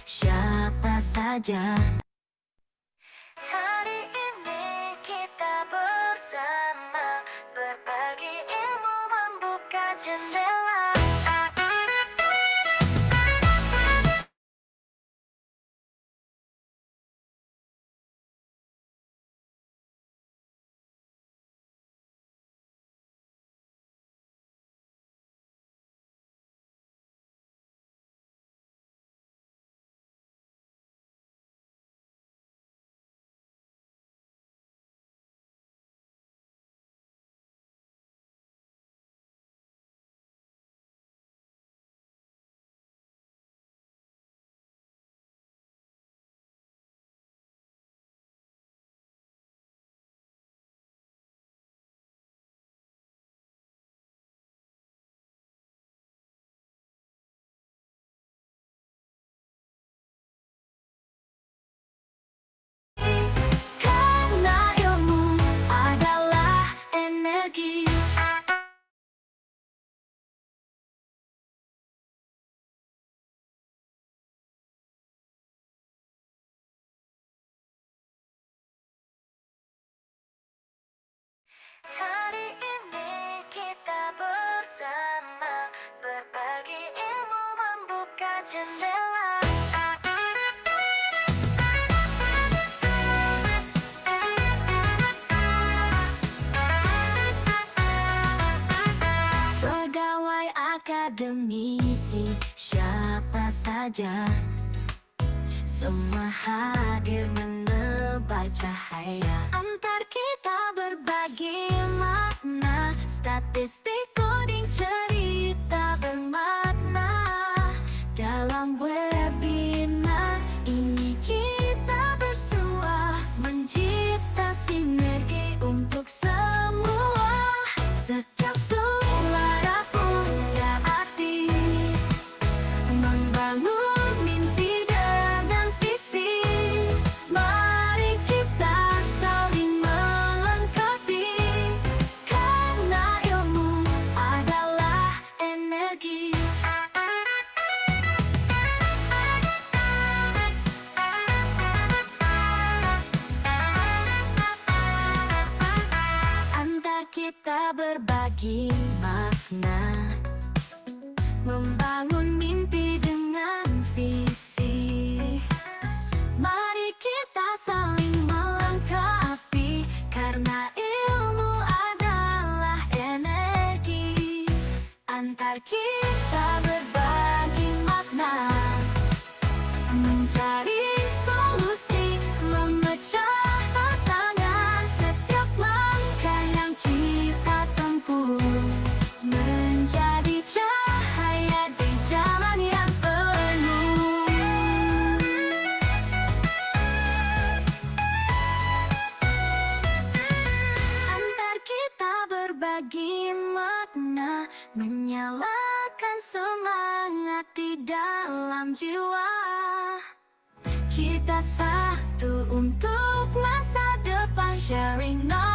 [SPEAKER 8] Siapa saja hari ini kita bersama berbagi ilmu membuka jendela. Hari ini kita bersama berbagi ilmu membuka jendela. Pegawai akademisi siapa saja, semua hadir menebar cahaya. Antar kita berbagi makna, statistik, coding, cerita bermakna. Dalam webinar ini kita bersua mencipta sinergi untuk semua. Setiap suara punya arti, membangun mimpi dengan visi. Mari kita saling melengkapi, karena ilmu adalah energi. Antar kita berbagi makna, membangun mimpi dengan visi. Mari kita saling melengkapi, karena ilmu adalah energi. Antar kita berbagi makna, mencari solusi, memecah tantangan. Setiap langkah yang kita tempuh menjadi cahaya di jalan yang penuh. Antar kita berbagi makna, menyalakan semangat di dalam jiwa. Kita satu untuk masa depan, sharing knowledge.